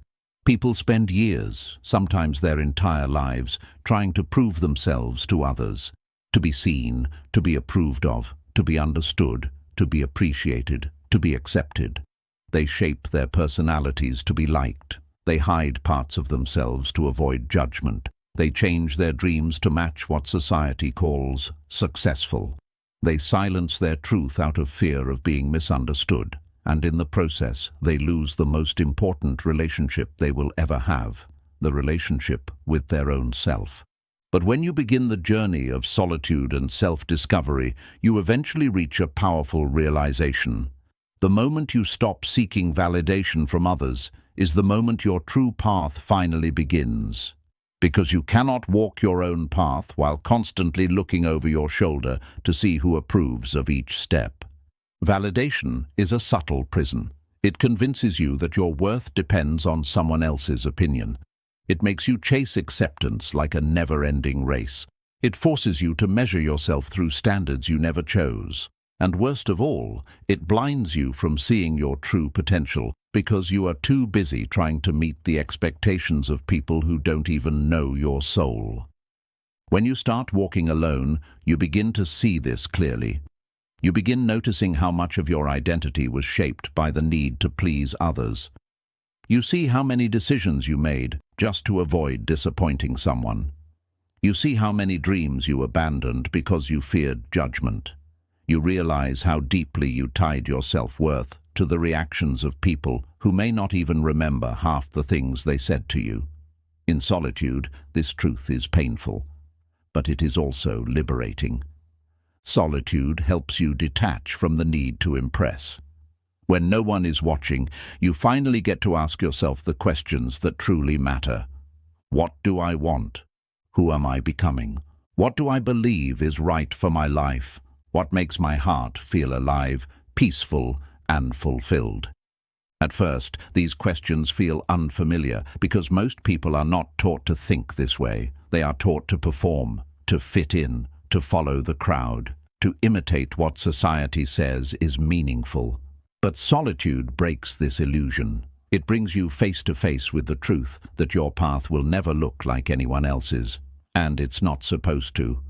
[SPEAKER 1] People spend years, sometimes their entire lives, trying to prove themselves to others, to be seen, to be approved of, to be understood, to be appreciated, to be accepted. They shape their personalities to be liked. They hide parts of themselves to avoid judgment. They change their dreams to match what society calls successful. They silence their truth out of fear of being misunderstood, and in the process, they lose the most important relationship they will ever have, the relationship with their own self. But when you begin the journey of solitude and self-discovery, you eventually reach a powerful realization. The moment you stop seeking validation from others is the moment your true path finally begins. Because you cannot walk your own path while constantly looking over your shoulder to see who approves of each step. Validation is a subtle prison. It convinces you that your worth depends on someone else's opinion. It makes you chase acceptance like a never-ending race. It forces you to measure yourself through standards you never chose. And worst of all, it blinds you from seeing your true potential because you are too busy trying to meet the expectations of people who don't even know your soul. When you start walking alone, you begin to see this clearly. You begin noticing how much of your identity was shaped by the need to please others. You see how many decisions you made just to avoid disappointing someone. You see how many dreams you abandoned because you feared judgment. You realize how deeply you tied your self-worth to the reactions of people who may not even remember half the things they said to you. In solitude, this truth is painful, but it is also liberating. Solitude helps you detach from the need to impress. When no one is watching, you finally get to ask yourself the questions that truly matter. What do I want? Who am I becoming? What do I believe is right for my life? What makes my heart feel alive, peaceful, and fulfilled? At first, these questions feel unfamiliar because most people are not taught to think this way. They are taught to perform, to fit in, to follow the crowd, to imitate what society says is meaningful. But solitude breaks this illusion. It brings you face to face with the truth that your path will never look like anyone else's, and it's not supposed to.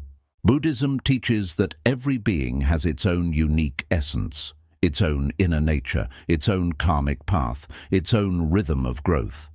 [SPEAKER 1] Buddhism teaches that every being has its own unique essence, its own inner nature, its own karmic path, its own rhythm of growth.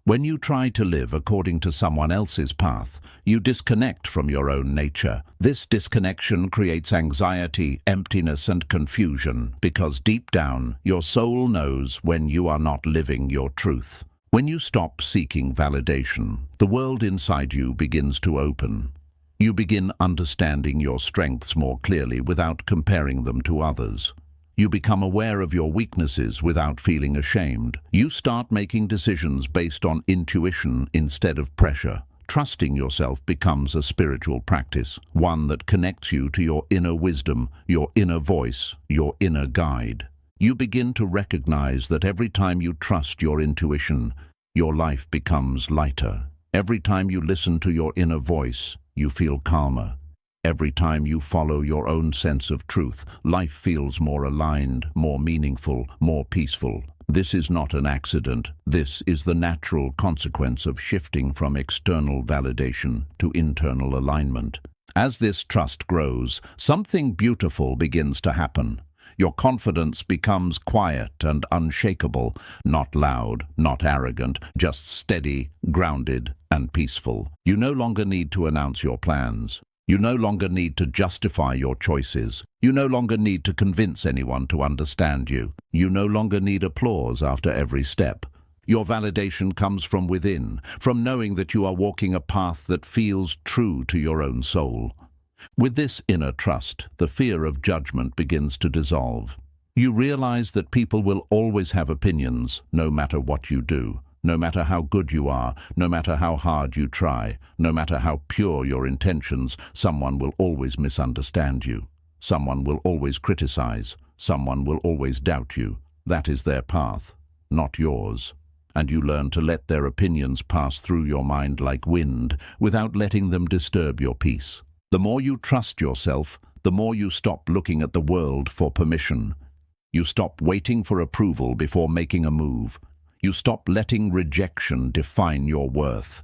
[SPEAKER 1] When you try to live according to someone else's path, you disconnect from your own nature. This disconnection creates anxiety, emptiness, and confusion, because deep down, your soul knows when you are not living your truth. When you stop seeking validation, the world inside you begins to open. You begin understanding your strengths more clearly without comparing them to others. You become aware of your weaknesses without feeling ashamed. You start making decisions based on intuition instead of pressure. Trusting yourself becomes a spiritual practice, one that connects you to your inner wisdom, your inner voice, your inner guide. You begin to recognize that every time you trust your intuition, your life becomes lighter. Every time you listen to your inner voice, you feel calmer. Every time you follow your own sense of truth, life feels more aligned, more meaningful, more peaceful. This is not an accident. This is the natural consequence of shifting from external validation to internal alignment. As this trust grows, something beautiful begins to happen. Your confidence becomes quiet and unshakable, not loud, not arrogant, just steady, grounded, and peaceful. You no longer need to announce your plans. You no longer need to justify your choices. You no longer need to convince anyone to understand you. You no longer need applause after every step. Your validation comes from within, from knowing that you are walking a path that feels true to your own soul. With this inner trust, the fear of judgment begins to dissolve. You realize that people will always have opinions, no matter what you do. No matter how good you are, no matter how hard you try, no matter how pure your intentions, someone will always misunderstand you. Someone will always criticize. Someone will always doubt you. That is their path, not yours. And you learn to let their opinions pass through your mind like wind, without letting them disturb your peace. The more you trust yourself, the more you stop looking at the world for permission. You stop waiting for approval before making a move. You stop letting rejection define your worth.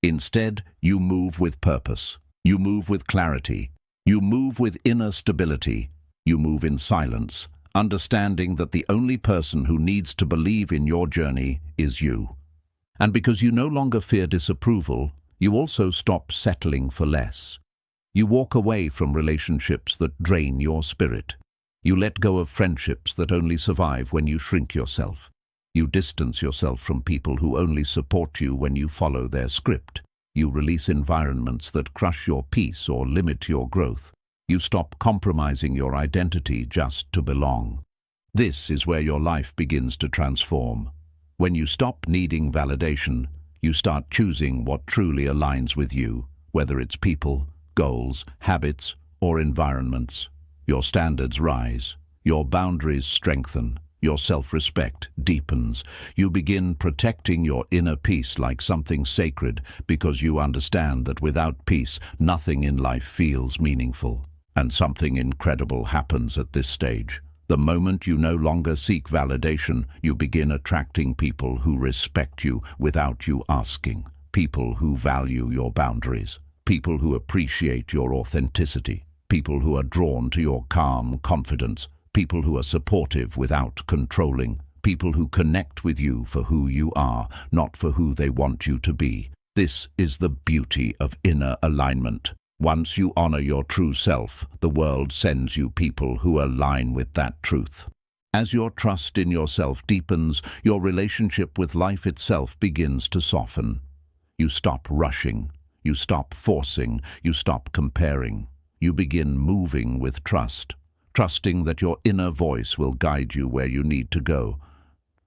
[SPEAKER 1] Instead, you move with purpose. You move with clarity. You move with inner stability. You move in silence, understanding that the only person who needs to believe in your journey is you. And because you no longer fear disapproval, you also stop settling for less. You walk away from relationships that drain your spirit. You let go of friendships that only survive when you shrink yourself. You distance yourself from people who only support you when you follow their script. You release environments that crush your peace or limit your growth. You stop compromising your identity just to belong. This is where your life begins to transform. When you stop needing validation, you start choosing what truly aligns with you, whether it's people, goals, habits, or environments. Your standards rise, your boundaries strengthen, your self-respect deepens. You begin protecting your inner peace like something sacred because you understand that without peace, nothing in life feels meaningful. And something incredible happens at this stage. The moment you no longer seek validation, you begin attracting people who respect you without you asking, people who value your boundaries, people who appreciate your authenticity, people who are drawn to your calm confidence, people who are supportive without controlling, people who connect with you for who you are, not for who they want you to be. This is the beauty of inner alignment. Once you honor your true self, the world sends you people who align with that truth. As your trust in yourself deepens, your relationship with life itself begins to soften. You stop rushing, you stop forcing, you stop comparing. You begin moving with trust, trusting that your inner voice will guide you where you need to go.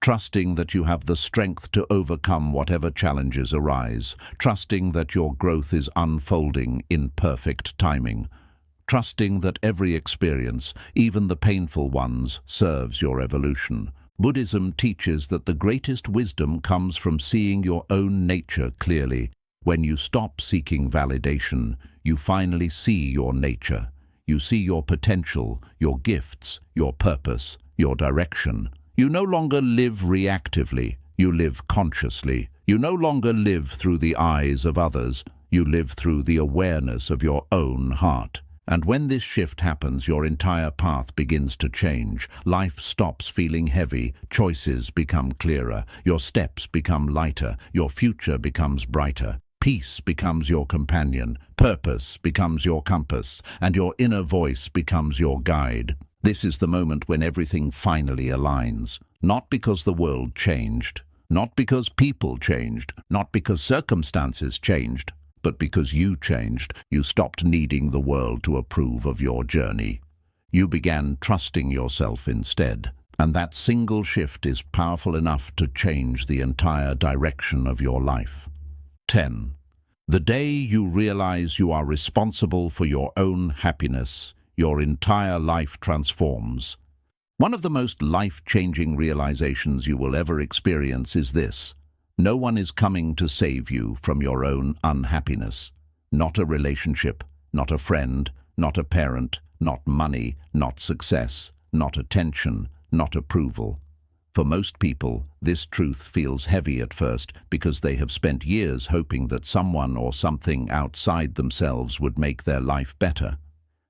[SPEAKER 1] Trusting that you have the strength to overcome whatever challenges arise, trusting that your growth is unfolding in perfect timing, trusting that every experience, even the painful ones, serves your evolution. Buddhism teaches that the greatest wisdom comes from seeing your own nature clearly. When you stop seeking validation, you finally see your nature. You see your potential, your gifts, your purpose, your direction. You no longer live reactively, you live consciously. You no longer live through the eyes of others, you live through the awareness of your own heart. And when this shift happens, your entire path begins to change. Life stops feeling heavy, choices become clearer, your steps become lighter, your future becomes brighter. Peace becomes your companion, purpose becomes your compass, and your inner voice becomes your guide. This is the moment when everything finally aligns, not because the world changed, not because people changed, not because circumstances changed, but because you changed. You stopped needing the world to approve of your journey. You began trusting yourself instead, and that single shift is powerful enough to change the entire direction of your life. 10. The day you realize you are responsible for your own happiness, your entire life transforms. One of the most life-changing realizations you will ever experience is this: no one is coming to save you from your own unhappiness. Not a relationship, not a friend, not a parent, not money, not success, not attention, not approval. For most people, this truth feels heavy at first because they have spent years hoping that someone or something outside themselves would make their life better.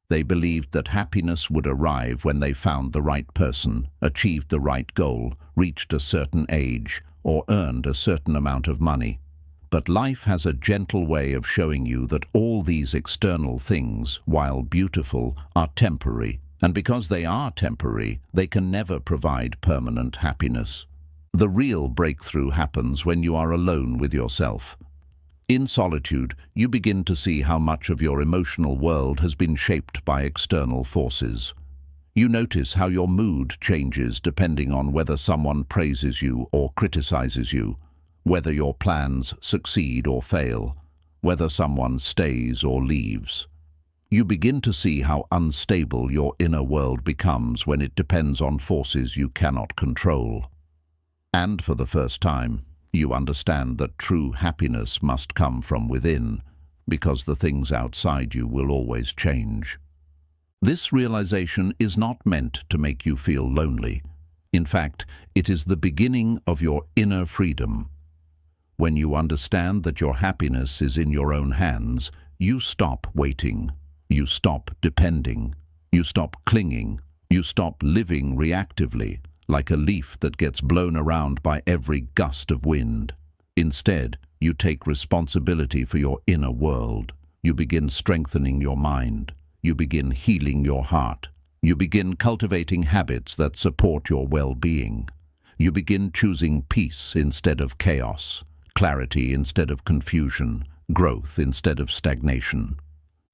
[SPEAKER 1] They believed that happiness would arrive when they found the right person, achieved the right goal, reached a certain age, or earned a certain amount of money. But life has a gentle way of showing you that all these external things, while beautiful, are temporary. And because they are temporary, they can never provide permanent happiness. The real breakthrough happens when you are alone with yourself. In solitude, you begin to see how much of your emotional world has been shaped by external forces. You notice how your mood changes depending on whether someone praises you or criticizes you, whether your plans succeed or fail, whether someone stays or leaves. You begin to see how unstable your inner world becomes when it depends on forces you cannot control. And for the first time, you understand that true happiness must come from within, because the things outside you will always change. This realization is not meant to make you feel lonely. In fact, it is the beginning of your inner freedom. When you understand that your happiness is in your own hands, you stop waiting. You stop depending. You stop clinging. You stop living reactively, like a leaf that gets blown around by every gust of wind. Instead, you take responsibility for your inner world. You begin strengthening your mind. You begin healing your heart. You begin cultivating habits that support your well-being. You begin choosing peace instead of chaos, clarity instead of confusion, growth instead of stagnation.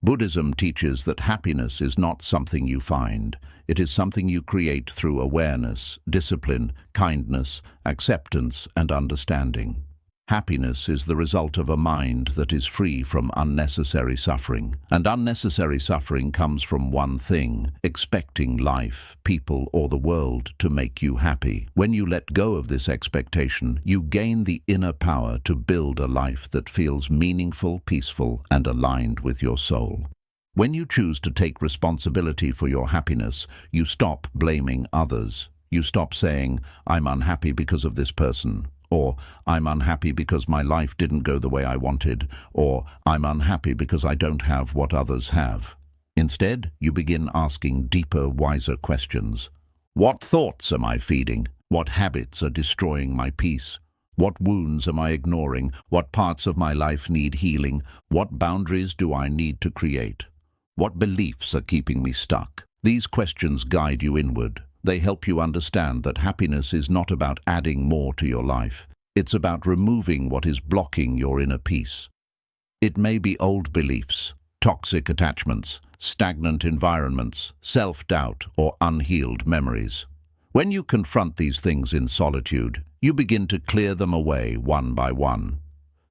[SPEAKER 1] Buddhism teaches that happiness is not something you find. It is something you create through awareness, discipline, kindness, acceptance, and understanding. Happiness is the result of a mind that is free from unnecessary suffering. And unnecessary suffering comes from one thing: expecting life, people, or the world to make you happy. When you let go of this expectation, you gain the inner power to build a life that feels meaningful, peaceful, and aligned with your soul. When you choose to take responsibility for your happiness, you stop blaming others. You stop saying, "I'm unhappy because of this person," or "I'm unhappy because my life didn't go the way I wanted," or "I'm unhappy because I don't have what others have." Instead, you begin asking deeper, wiser questions. What thoughts am I feeding? What habits are destroying my peace? What wounds am I ignoring? What parts of my life need healing? What boundaries do I need to create? What beliefs are keeping me stuck? These questions guide you inward. They help you understand that happiness is not about adding more to your life. It's about removing what is blocking your inner peace. It may be old beliefs, toxic attachments, stagnant environments, self-doubt, or unhealed memories. When you confront these things in solitude, you begin to clear them away one by one.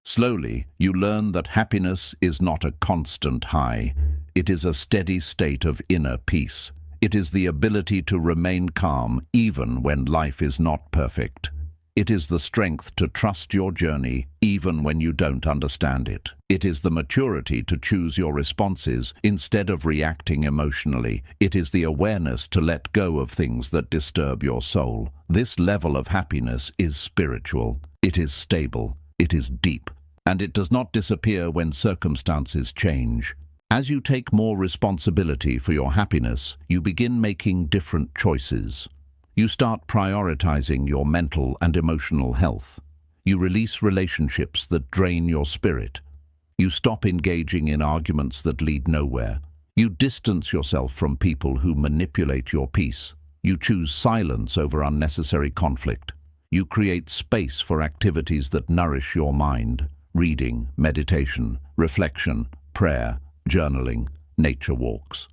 [SPEAKER 1] Slowly, you learn that happiness is not a constant high. It is a steady state of inner peace. It is the ability to remain calm even when life is not perfect. It is the strength to trust your journey even when you don't understand it. It is the maturity to choose your responses instead of reacting emotionally. It is the awareness to let go of things that disturb your soul. This level of happiness is spiritual. It is stable. It is deep. And it does not disappear when circumstances change. As you take more responsibility for your happiness, you begin making different choices. You start prioritizing your mental and emotional health. You release relationships that drain your spirit. You stop engaging in arguments that lead nowhere. You distance yourself from people who manipulate your peace. You choose silence over unnecessary conflict. You create space for activities that nourish your mind: reading, meditation, reflection, prayer, journaling, nature walks.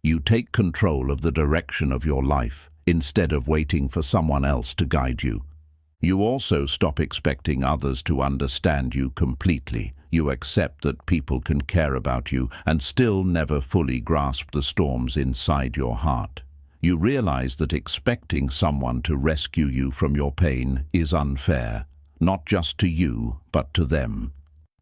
[SPEAKER 1] You take control of the direction of your life instead of waiting for someone else to guide you. You also stop expecting others to understand you completely. You accept that people can care about you and still never fully grasp the storms inside your heart. You realize that expecting someone to rescue you from your pain is unfair, not just to you, but to them.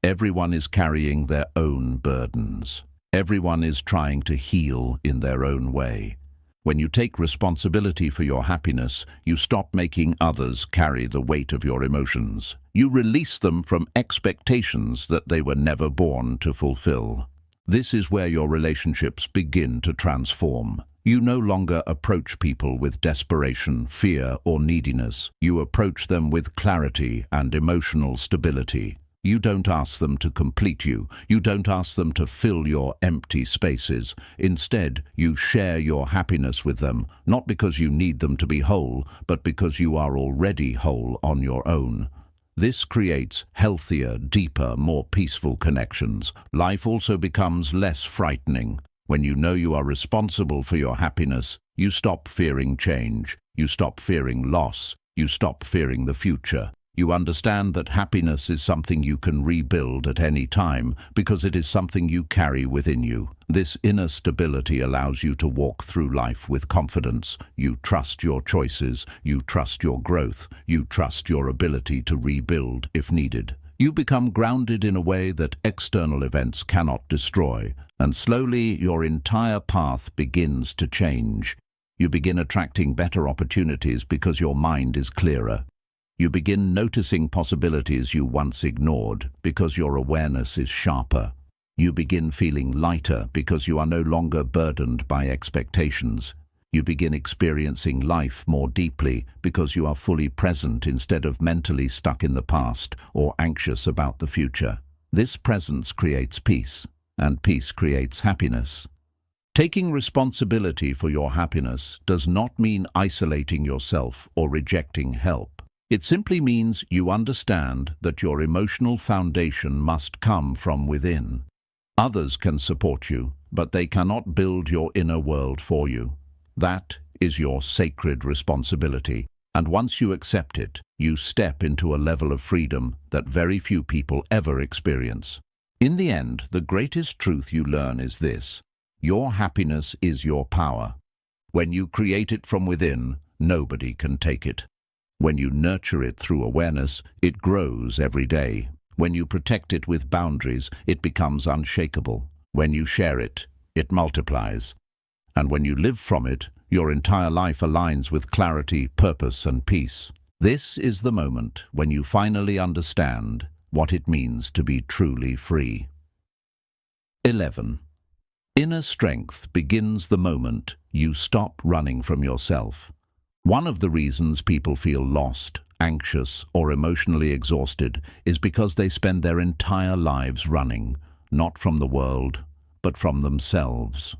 [SPEAKER 1] Everyone is carrying their own burdens. Everyone is trying to heal in their own way. When you take responsibility for your happiness, you stop making others carry the weight of your emotions. You release them from expectations that they were never born to fulfill. This is where your relationships begin to transform. You no longer approach people with desperation, fear, or neediness. You approach them with clarity and emotional stability. You don't ask them to complete you. You don't ask them to fill your empty spaces. Instead, you share your happiness with them, not because you need them to be whole, but because you are already whole on your own. This creates healthier, deeper, more peaceful connections. Life also becomes less frightening. When you know you are responsible for your happiness, you stop fearing change. You stop fearing loss. You stop fearing the future. You understand that happiness is something you can rebuild at any time because it is something you carry within you. This inner stability allows you to walk through life with confidence. You trust your choices. You trust your growth. You trust your ability to rebuild if needed. You become grounded in a way that external events cannot destroy, and slowly your entire path begins to change. You begin attracting better opportunities because your mind is clearer. You begin noticing possibilities you once ignored because your awareness is sharper. You begin feeling lighter because you are no longer burdened by expectations. You begin experiencing life more deeply because you are fully present instead of mentally stuck in the past or anxious about the future. This presence creates peace, and peace creates happiness. Taking responsibility for your happiness does not mean isolating yourself or rejecting help. It simply means you understand that your emotional foundation must come from within. Others can support you, but they cannot build your inner world for you. That is your sacred responsibility, and once you accept it, you step into a level of freedom that very few people ever experience. In the end, the greatest truth you learn is this: your happiness is your power. When you create it from within, nobody can take it. When you nurture it through awareness, it grows every day. When you protect it with boundaries, it becomes unshakable. When you share it, it multiplies. And when you live from it, your entire life aligns with clarity, purpose, and peace. This is the moment when you finally understand what it means to be truly free. 11. Inner strength begins the moment you stop running from yourself. One of the reasons people feel lost, anxious, or emotionally exhausted is because they spend their entire lives running, not from the world, but from themselves.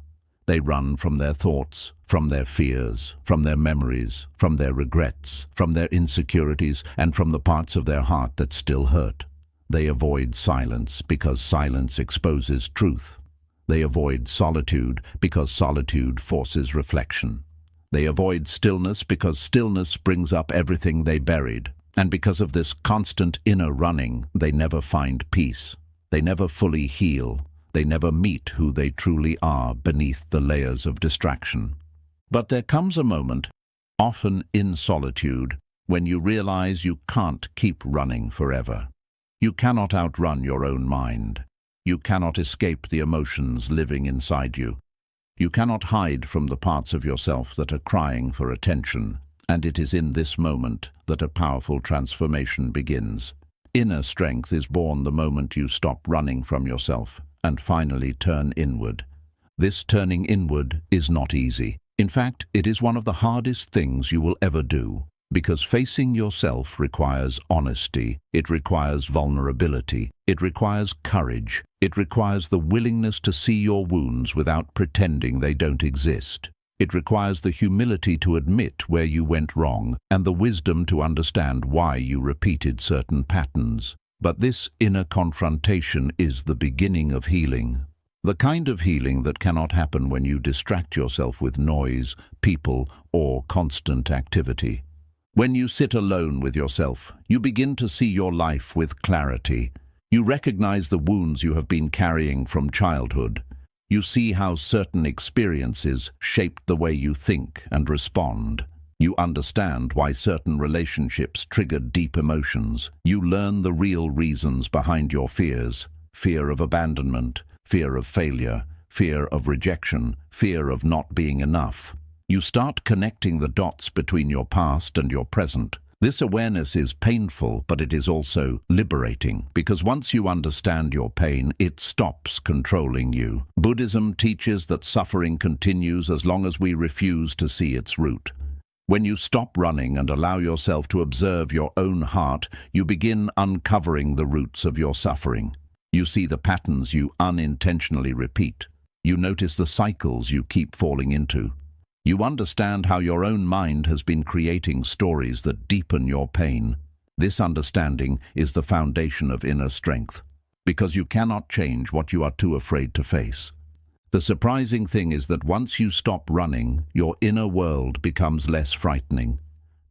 [SPEAKER 1] They run from their thoughts, from their fears, from their memories, from their regrets, from their insecurities, and from the parts of their heart that still hurt. They avoid silence because silence exposes truth. They avoid solitude because solitude forces reflection. They avoid stillness because stillness brings up everything they buried. And because of this constant inner running, they never find peace. They never fully heal. They never meet who they truly are beneath the layers of distraction. But there comes a moment, often in solitude, when you realize you can't keep running forever. You cannot outrun your own mind. You cannot escape the emotions living inside you. You cannot hide from the parts of yourself that are crying for attention, and it is in this moment that a powerful transformation begins. Inner strength is born the moment you stop running from yourself and finally turn inward. This turning inward is not easy. In fact, it is one of the hardest things you will ever do, because facing yourself requires honesty, it requires vulnerability, it requires courage, it requires the willingness to see your wounds without pretending they don't exist. It requires the humility to admit where you went wrong and the wisdom to understand why you repeated certain patterns. But this inner confrontation is the beginning of healing. The kind of healing that cannot happen when you distract yourself with noise, people, or constant activity. When you sit alone with yourself, you begin to see your life with clarity. You recognize the wounds you have been carrying from childhood. You see how certain experiences shaped the way you think and respond. You understand why certain relationships triggered deep emotions. You learn the real reasons behind your fears: fear of abandonment, fear of failure, fear of rejection, fear of not being enough. You start connecting the dots between your past and your present. This awareness is painful, but it is also liberating, because once you understand your pain, it stops controlling you. Buddhism teaches that suffering continues as long as we refuse to see its root. When you stop running and allow yourself to observe your own heart, you begin uncovering the roots of your suffering. You see the patterns you unintentionally repeat. You notice the cycles you keep falling into. You understand how your own mind has been creating stories that deepen your pain. This understanding is the foundation of inner strength, because you cannot change what you are too afraid to face. The surprising thing is that once you stop running, your inner world becomes less frightening.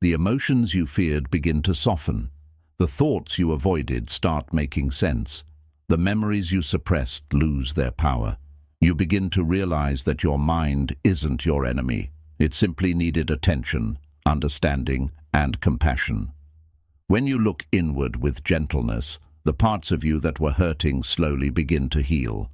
[SPEAKER 1] The emotions you feared begin to soften. The thoughts you avoided start making sense. The memories you suppressed lose their power. You begin to realize that your mind isn't your enemy. It simply needed attention, understanding, and compassion. When you look inward with gentleness, the parts of you that were hurting slowly begin to heal.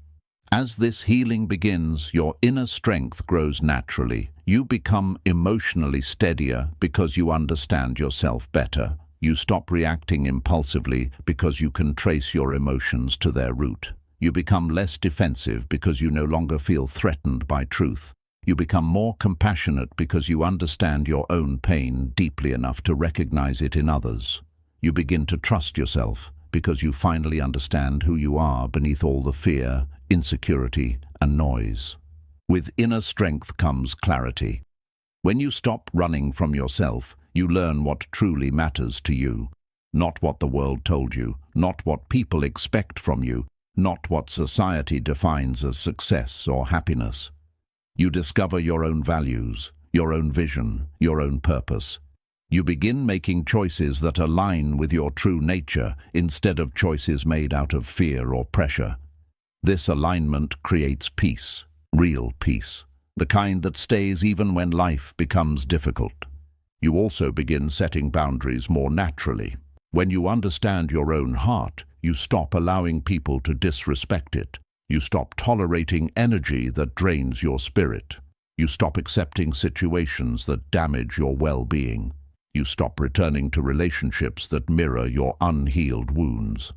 [SPEAKER 1] As this healing begins, your inner strength grows naturally. You become emotionally steadier because you understand yourself better. You stop reacting impulsively because you can trace your emotions to their root. You become less defensive because you no longer feel threatened by truth. You become more compassionate because you understand your own pain deeply enough to recognize it in others. You begin to trust yourself because you finally understand who you are beneath all the fear, insecurity, and noise. With inner strength comes clarity. When you stop running from yourself, you learn what truly matters to you. Not what the world told you, not what people expect from you, not what society defines as success or happiness. You discover your own values, your own vision, your own purpose. You begin making choices that align with your true nature instead of choices made out of fear or pressure. This alignment creates peace, real peace, the kind that stays even when life becomes difficult. You also begin setting boundaries more naturally. When you understand your own heart, you stop allowing people to disrespect it. You stop tolerating energy that drains your spirit. You stop accepting situations that damage your well-being. You stop returning to relationships that mirror your unhealed wounds.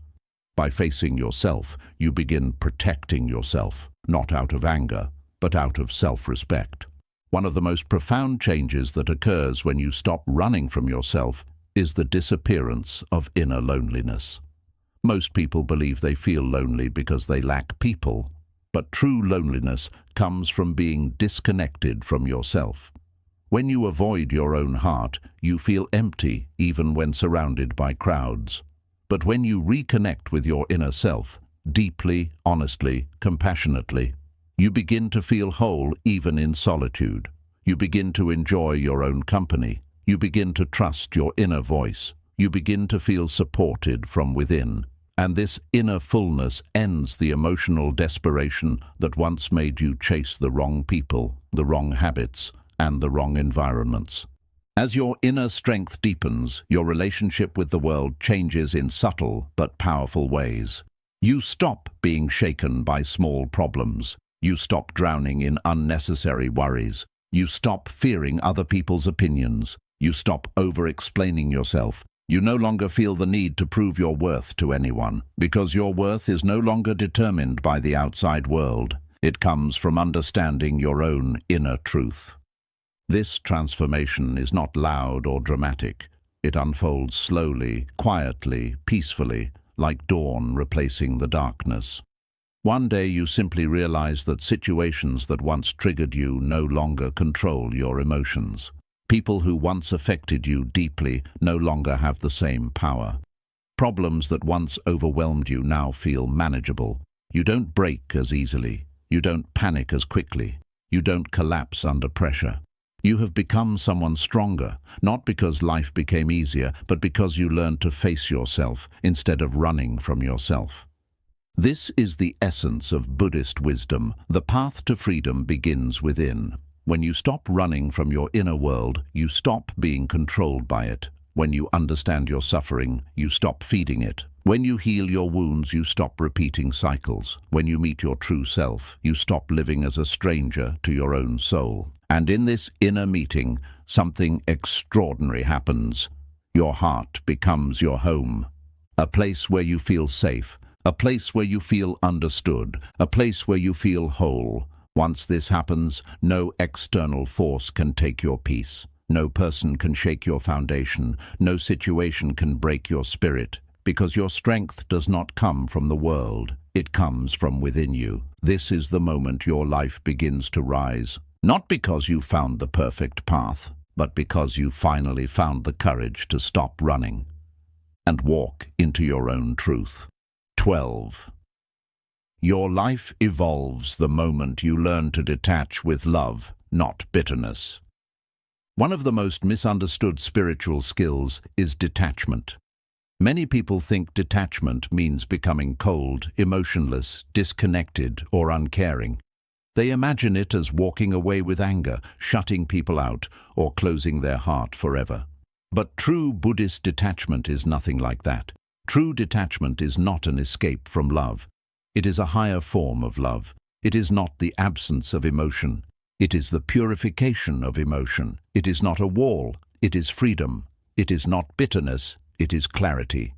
[SPEAKER 1] By facing yourself, you begin protecting yourself, not out of anger, but out of self-respect. One of the most profound changes that occurs when you stop running from yourself is the disappearance of inner loneliness. Most people believe they feel lonely because they lack people, but true loneliness comes from being disconnected from yourself. When you avoid your own heart, you feel empty even when surrounded by crowds. But when you reconnect with your inner self, deeply, honestly, compassionately, you begin to feel whole even in solitude. You begin to enjoy your own company. You begin to trust your inner voice. You begin to feel supported from within. And this inner fullness ends the emotional desperation that once made you chase the wrong people, the wrong habits, and the wrong environments. As your inner strength deepens, your relationship with the world changes in subtle but powerful ways. You stop being shaken by small problems. You stop drowning in unnecessary worries. You stop fearing other people's opinions. You stop over-explaining yourself. You no longer feel the need to prove your worth to anyone, because your worth is no longer determined by the outside world. It comes from understanding your own inner truth. This transformation is not loud or dramatic. It unfolds slowly, quietly, peacefully, like dawn replacing the darkness. One day you simply realize that situations that once triggered you no longer control your emotions. People who once affected you deeply no longer have the same power. Problems that once overwhelmed you now feel manageable. You don't break as easily. You don't panic as quickly. You don't collapse under pressure. You have become someone stronger, not because life became easier, but because you learned to face yourself instead of running from yourself. This is the essence of Buddhist wisdom. The path to freedom begins within. When you stop running from your inner world, you stop being controlled by it. When you understand your suffering, you stop feeding it. When you heal your wounds, you stop repeating cycles. When you meet your true self, you stop living as a stranger to your own soul. And in this inner meeting, something extraordinary happens. Your heart becomes your home. A place where you feel safe. A place where you feel understood. A place where you feel whole. Once this happens, no external force can take your peace. No person can shake your foundation. No situation can break your spirit. Because your strength does not come from the world. It comes from within you. This is the moment your life begins to rise. Not because you found the perfect path, but because you finally found the courage to stop running and walk into your own truth. 12. Your life evolves the moment you learn to detach with love, not bitterness. One of the most misunderstood spiritual skills is detachment. Many people think detachment means becoming cold, emotionless, disconnected, or uncaring. They imagine it as walking away with anger, shutting people out, or closing their heart forever. But true Buddhist detachment is nothing like that. True detachment is not an escape from love. It is a higher form of love. It is not the absence of emotion. It is the purification of emotion. It is not a wall. It is freedom. It is not bitterness. It is clarity.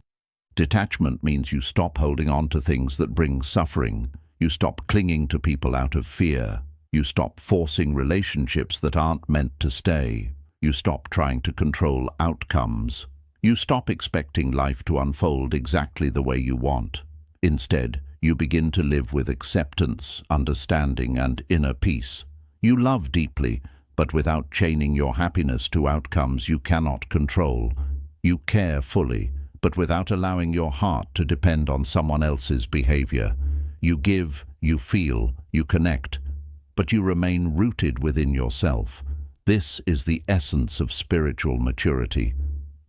[SPEAKER 1] Detachment means you stop holding on to things that bring suffering. You stop clinging to people out of fear. You stop forcing relationships that aren't meant to stay. You stop trying to control outcomes. You stop expecting life to unfold exactly the way you want. Instead, you begin to live with acceptance, understanding, and inner peace. You love deeply, but without chaining your happiness to outcomes you cannot control. You care fully, but without allowing your heart to depend on someone else's behavior. You give, you feel, you connect, but you remain rooted within yourself. This is the essence of spiritual maturity.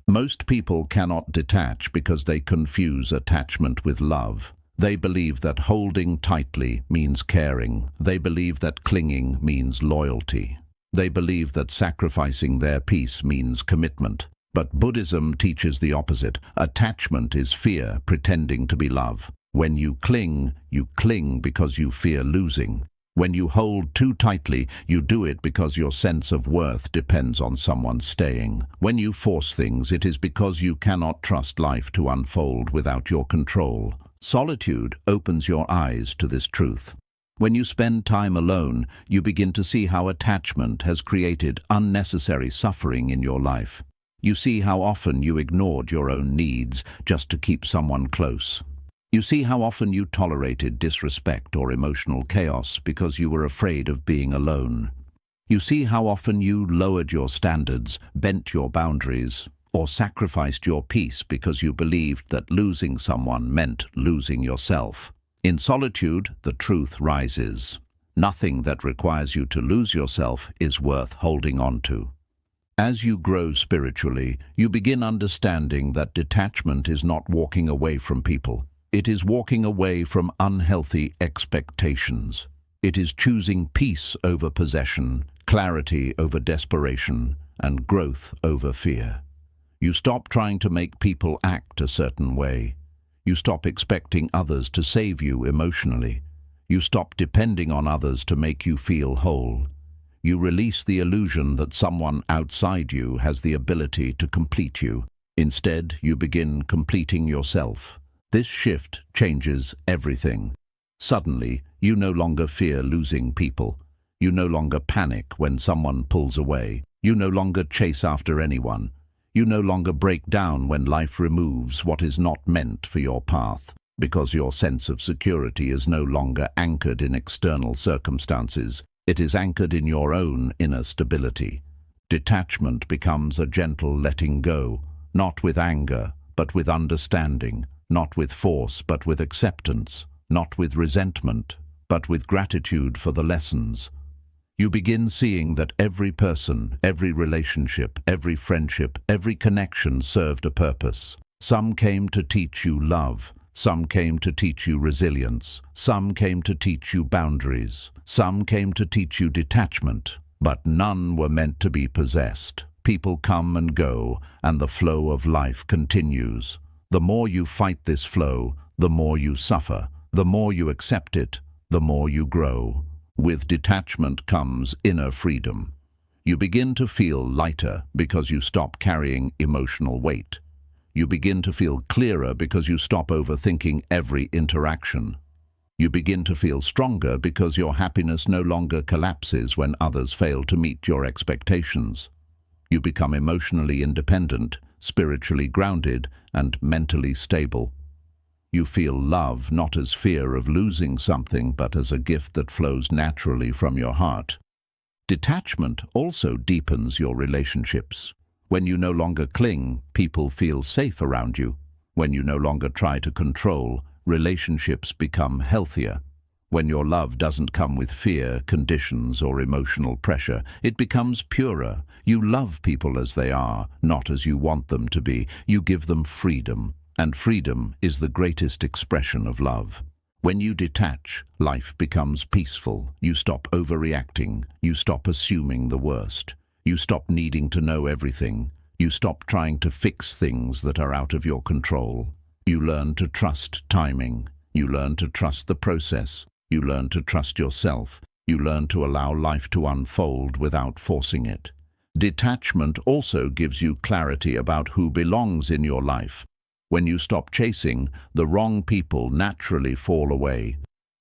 [SPEAKER 1] Most people cannot detach because they confuse attachment with love. They believe that holding tightly means caring. They believe that clinging means loyalty. They believe that sacrificing their peace means commitment. But Buddhism teaches the opposite. Attachment is fear pretending to be love. When you cling because you fear losing. When you hold too tightly, you do it because your sense of worth depends on someone staying. When you force things, it is because you cannot trust life to unfold without your control. Solitude opens your eyes to this truth. When you spend time alone, you begin to see how attachment has created unnecessary suffering in your life. You see how often you ignored your own needs just to keep someone close. You see how often you tolerated disrespect or emotional chaos because you were afraid of being alone. You see how often you lowered your standards, bent your boundaries, or sacrificed your peace because you believed that losing someone meant losing yourself. In solitude, the truth rises. Nothing that requires you to lose yourself is worth holding on to. As you grow spiritually, you begin understanding that detachment is not walking away from people. It is walking away from unhealthy expectations. It is choosing peace over possession, clarity over desperation, and growth over fear. You stop trying to make people act a certain way. You stop expecting others to save you emotionally. You stop depending on others to make you feel whole. You release the illusion that someone outside you has the ability to complete you. Instead, you begin completing yourself. This shift changes everything. Suddenly, you no longer fear losing people. You no longer panic when someone pulls away. You no longer chase after anyone. You no longer break down when life removes what is not meant for your path, because your sense of security is no longer anchored in external circumstances. It is anchored in your own inner stability. Detachment becomes a gentle letting go, not with anger, but with understanding. Not with force, but with acceptance, not with resentment, but with gratitude for the lessons. You begin seeing that every person, every relationship, every friendship, every connection served a purpose. Some came to teach you love, some came to teach you resilience, some came to teach you boundaries, some came to teach you detachment, but none were meant to be possessed. People come and go, and the flow of life continues. The more you fight this flow, the more you suffer. The more you accept it, the more you grow. With detachment comes inner freedom. You begin to feel lighter because you stop carrying emotional weight. You begin to feel clearer because you stop overthinking every interaction. You begin to feel stronger because your happiness no longer collapses when others fail to meet your expectations. You become emotionally independent, spiritually grounded, and mentally stable. You feel love not as fear of losing something, but as a gift that flows naturally from your heart. Detachment also deepens your relationships. When you no longer cling, people feel safe around you. When you no longer try to control, relationships become healthier. When your love doesn't come with fear, conditions, or emotional pressure, it becomes purer. You love people as they are, not as you want them to be. You give them freedom, and freedom is the greatest expression of love. When you detach, life becomes peaceful. You stop overreacting. You stop assuming the worst. You stop needing to know everything. You stop trying to fix things that are out of your control. You learn to trust timing. You learn to trust the process. You learn to trust yourself. You learn to allow life to unfold without forcing it. Detachment also gives you clarity about who belongs in your life. When you stop chasing, the wrong people naturally fall away.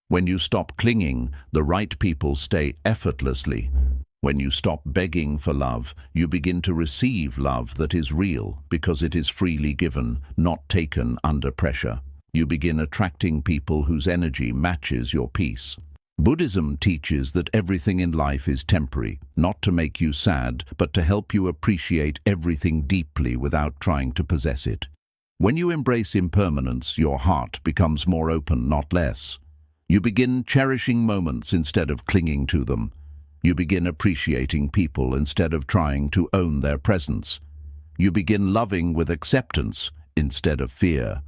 [SPEAKER 1] When you stop clinging, the right people stay effortlessly. When you stop begging for love, you begin to receive love that is real because it is freely given, not taken under pressure. You begin attracting people whose energy matches your peace. Buddhism teaches that everything in life is temporary, not to make you sad, but to help you appreciate everything deeply without trying to possess it. When you embrace impermanence, your heart becomes more open, not less. You begin cherishing moments instead of clinging to them. You begin appreciating people instead of trying to own their presence. You begin loving with acceptance instead of fear.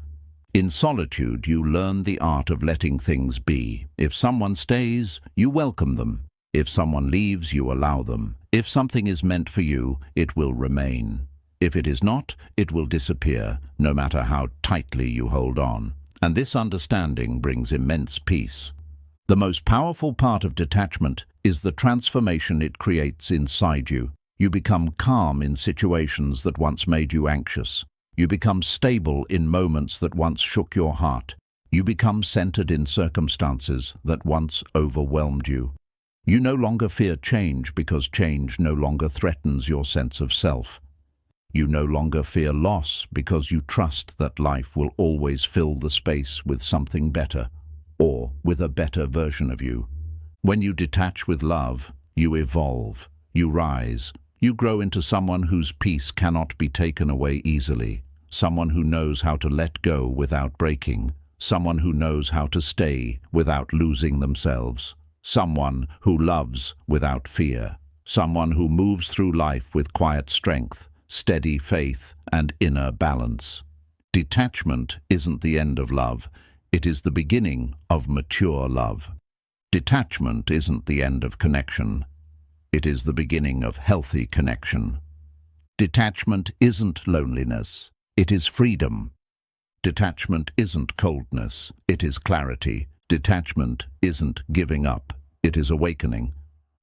[SPEAKER 1] In solitude, you learn the art of letting things be. If someone stays, you welcome them. If someone leaves, you allow them. If something is meant for you, it will remain. If it is not, it will disappear, no matter how tightly you hold on. And this understanding brings immense peace. The most powerful part of detachment is the transformation it creates inside you. You become calm in situations that once made you anxious. You become stable in moments that once shook your heart. You become centered in circumstances that once overwhelmed you. You no longer fear change because change no longer threatens your sense of self. You no longer fear loss because you trust that life will always fill the space with something better, or with a better version of you. When you detach with love, you evolve, you rise, you grow into someone whose peace cannot be taken away easily, someone who knows how to let go without breaking, someone who knows how to stay without losing themselves, someone who loves without fear, someone who moves through life with quiet strength, steady faith, and inner balance. Detachment isn't the end of love, it is the beginning of mature love. Detachment isn't the end of connection, it is the beginning of healthy connection. Detachment isn't loneliness, it is freedom. Detachment isn't coldness, it is clarity. Detachment isn't giving up, it is awakening.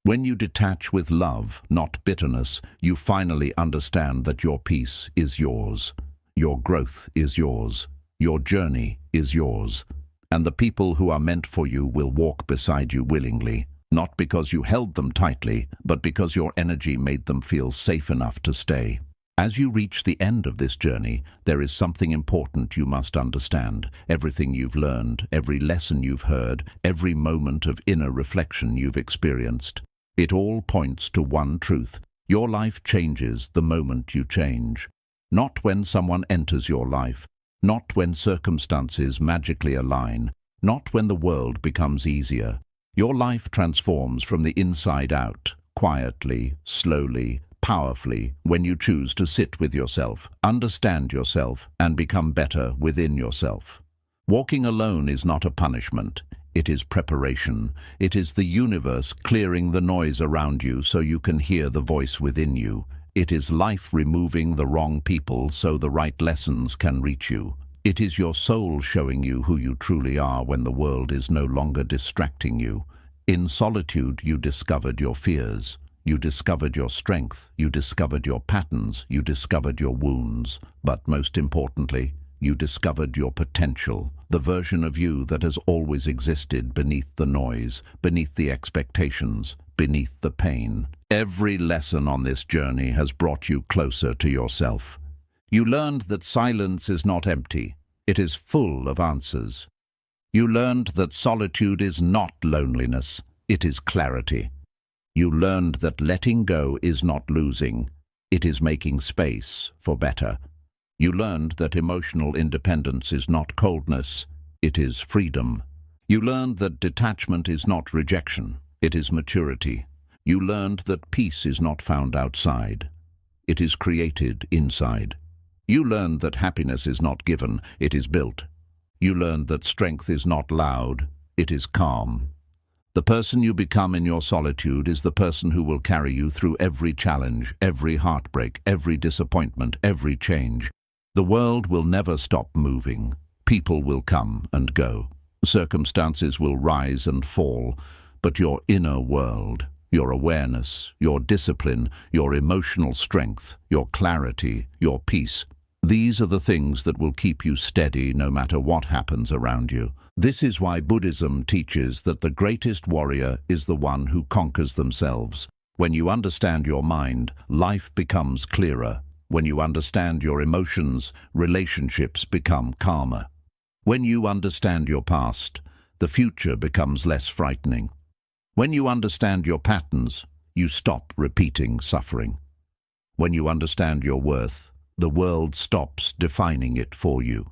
[SPEAKER 1] When you detach with love, not bitterness, you finally understand that your peace is yours, your growth is yours, your journey is yours, and the people who are meant for you will walk beside you willingly, not because you held them tightly, but because your energy made them feel safe enough to stay. As you reach the end of this journey, there is something important you must understand. Everything you've learned, every lesson you've heard, every moment of inner reflection you've experienced, it all points to one truth. Your life changes the moment you change. Not when someone enters your life, not when circumstances magically align, not when the world becomes easier. Your life transforms from the inside out, quietly, slowly, powerfully, when you choose to sit with yourself, understand yourself, and become better within yourself. Walking alone is not a punishment. It is preparation. It is the universe clearing the noise around you so you can hear the voice within you. It is life removing the wrong people so the right lessons can reach you. It is your soul showing you who you truly are when the world is no longer distracting you. In solitude, you discovered your fears. You discovered your strength. You discovered your patterns. You discovered your wounds. But most importantly, you discovered your potential, the version of you that has always existed beneath the noise, beneath the expectations, beneath the pain. Every lesson on this journey has brought you closer to yourself. You learned that silence is not empty, it is full of answers. You learned that solitude is not loneliness, it is clarity. You learned that letting go is not losing, it is making space for better. You learned that emotional independence is not coldness, it is freedom. You learned that detachment is not rejection, it is maturity. You learned that peace is not found outside, it is created inside. You learned that happiness is not given, it is built. You learned that strength is not loud, it is calm. The person you become in your solitude is the person who will carry you through every challenge, every heartbreak, every disappointment, every change. The world will never stop moving. People will come and go. Circumstances will rise and fall, but your inner world, your awareness, your discipline, your emotional strength, your clarity, your peace, these are the things that will keep you steady no matter what happens around you. This is why Buddhism teaches that the greatest warrior is the one who conquers themselves. When you understand your mind, life becomes clearer. When you understand your emotions, relationships become calmer. When you understand your past, the future becomes less frightening. When you understand your patterns, you stop repeating suffering. When you understand your worth, the world stops defining it for you.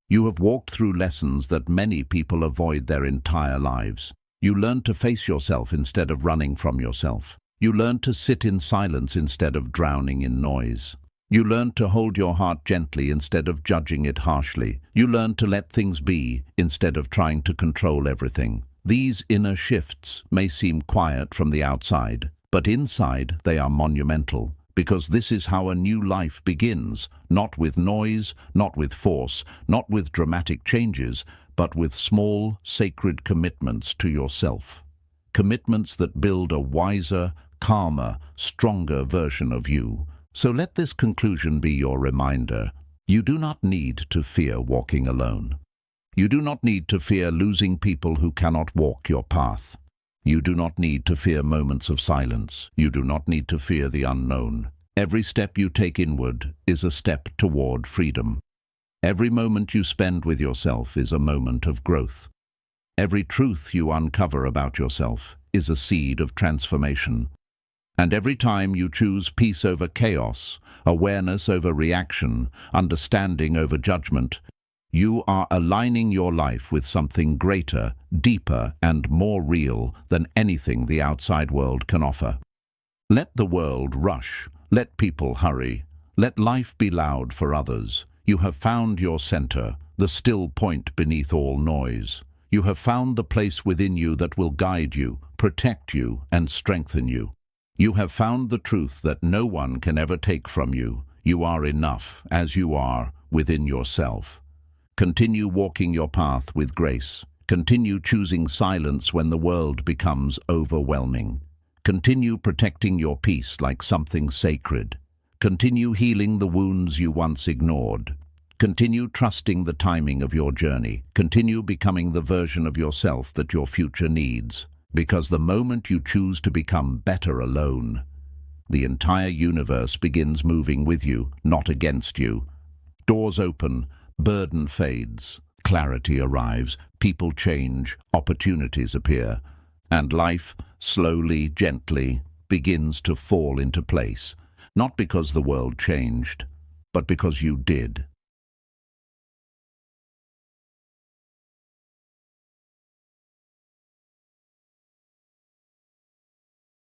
[SPEAKER 1] You have walked through lessons that many people avoid their entire lives. You learn to face yourself instead of running from yourself. You learn to sit in silence instead of drowning in noise. You learn to hold your heart gently instead of judging it harshly. You learn to let things be instead of trying to control everything. These inner shifts may seem quiet from the outside, but inside they are monumental, because this is how a new life begins, not with noise, not with force, not with dramatic changes, but with small, sacred commitments to yourself. Commitments that build a wiser, calmer, stronger version of you. So let this conclusion be your reminder. You do not need to fear walking alone. You do not need to fear losing people who cannot walk your path. You do not need to fear moments of silence. You do not need to fear the unknown. Every step you take inward is a step toward freedom. Every moment you spend with yourself is a moment of growth. Every truth you uncover about yourself is a seed of transformation. And every time you choose peace over chaos, awareness over reaction, understanding over judgment, you are aligning your life with something greater, deeper, and more real than anything the outside world can offer. Let the world rush. Let people hurry. Let life be loud for others. You have found your center, the still point beneath all noise. You have found the place within you that will guide you, protect you, and strengthen you. You have found the truth that no one can ever take from you. You are enough, as you are, within yourself. Continue walking your path with grace. Continue choosing silence when the world becomes overwhelming. Continue protecting your peace like something sacred. Continue healing the wounds you once ignored. Continue trusting the timing of your journey. Continue becoming the version of yourself that your future needs. Because the moment you choose to become better alone, the entire universe begins moving with you, not against you. Doors open, burden fades, clarity arrives, people change, opportunities appear, and life, slowly, gently, begins to fall into place. Not because the world changed, but because you did.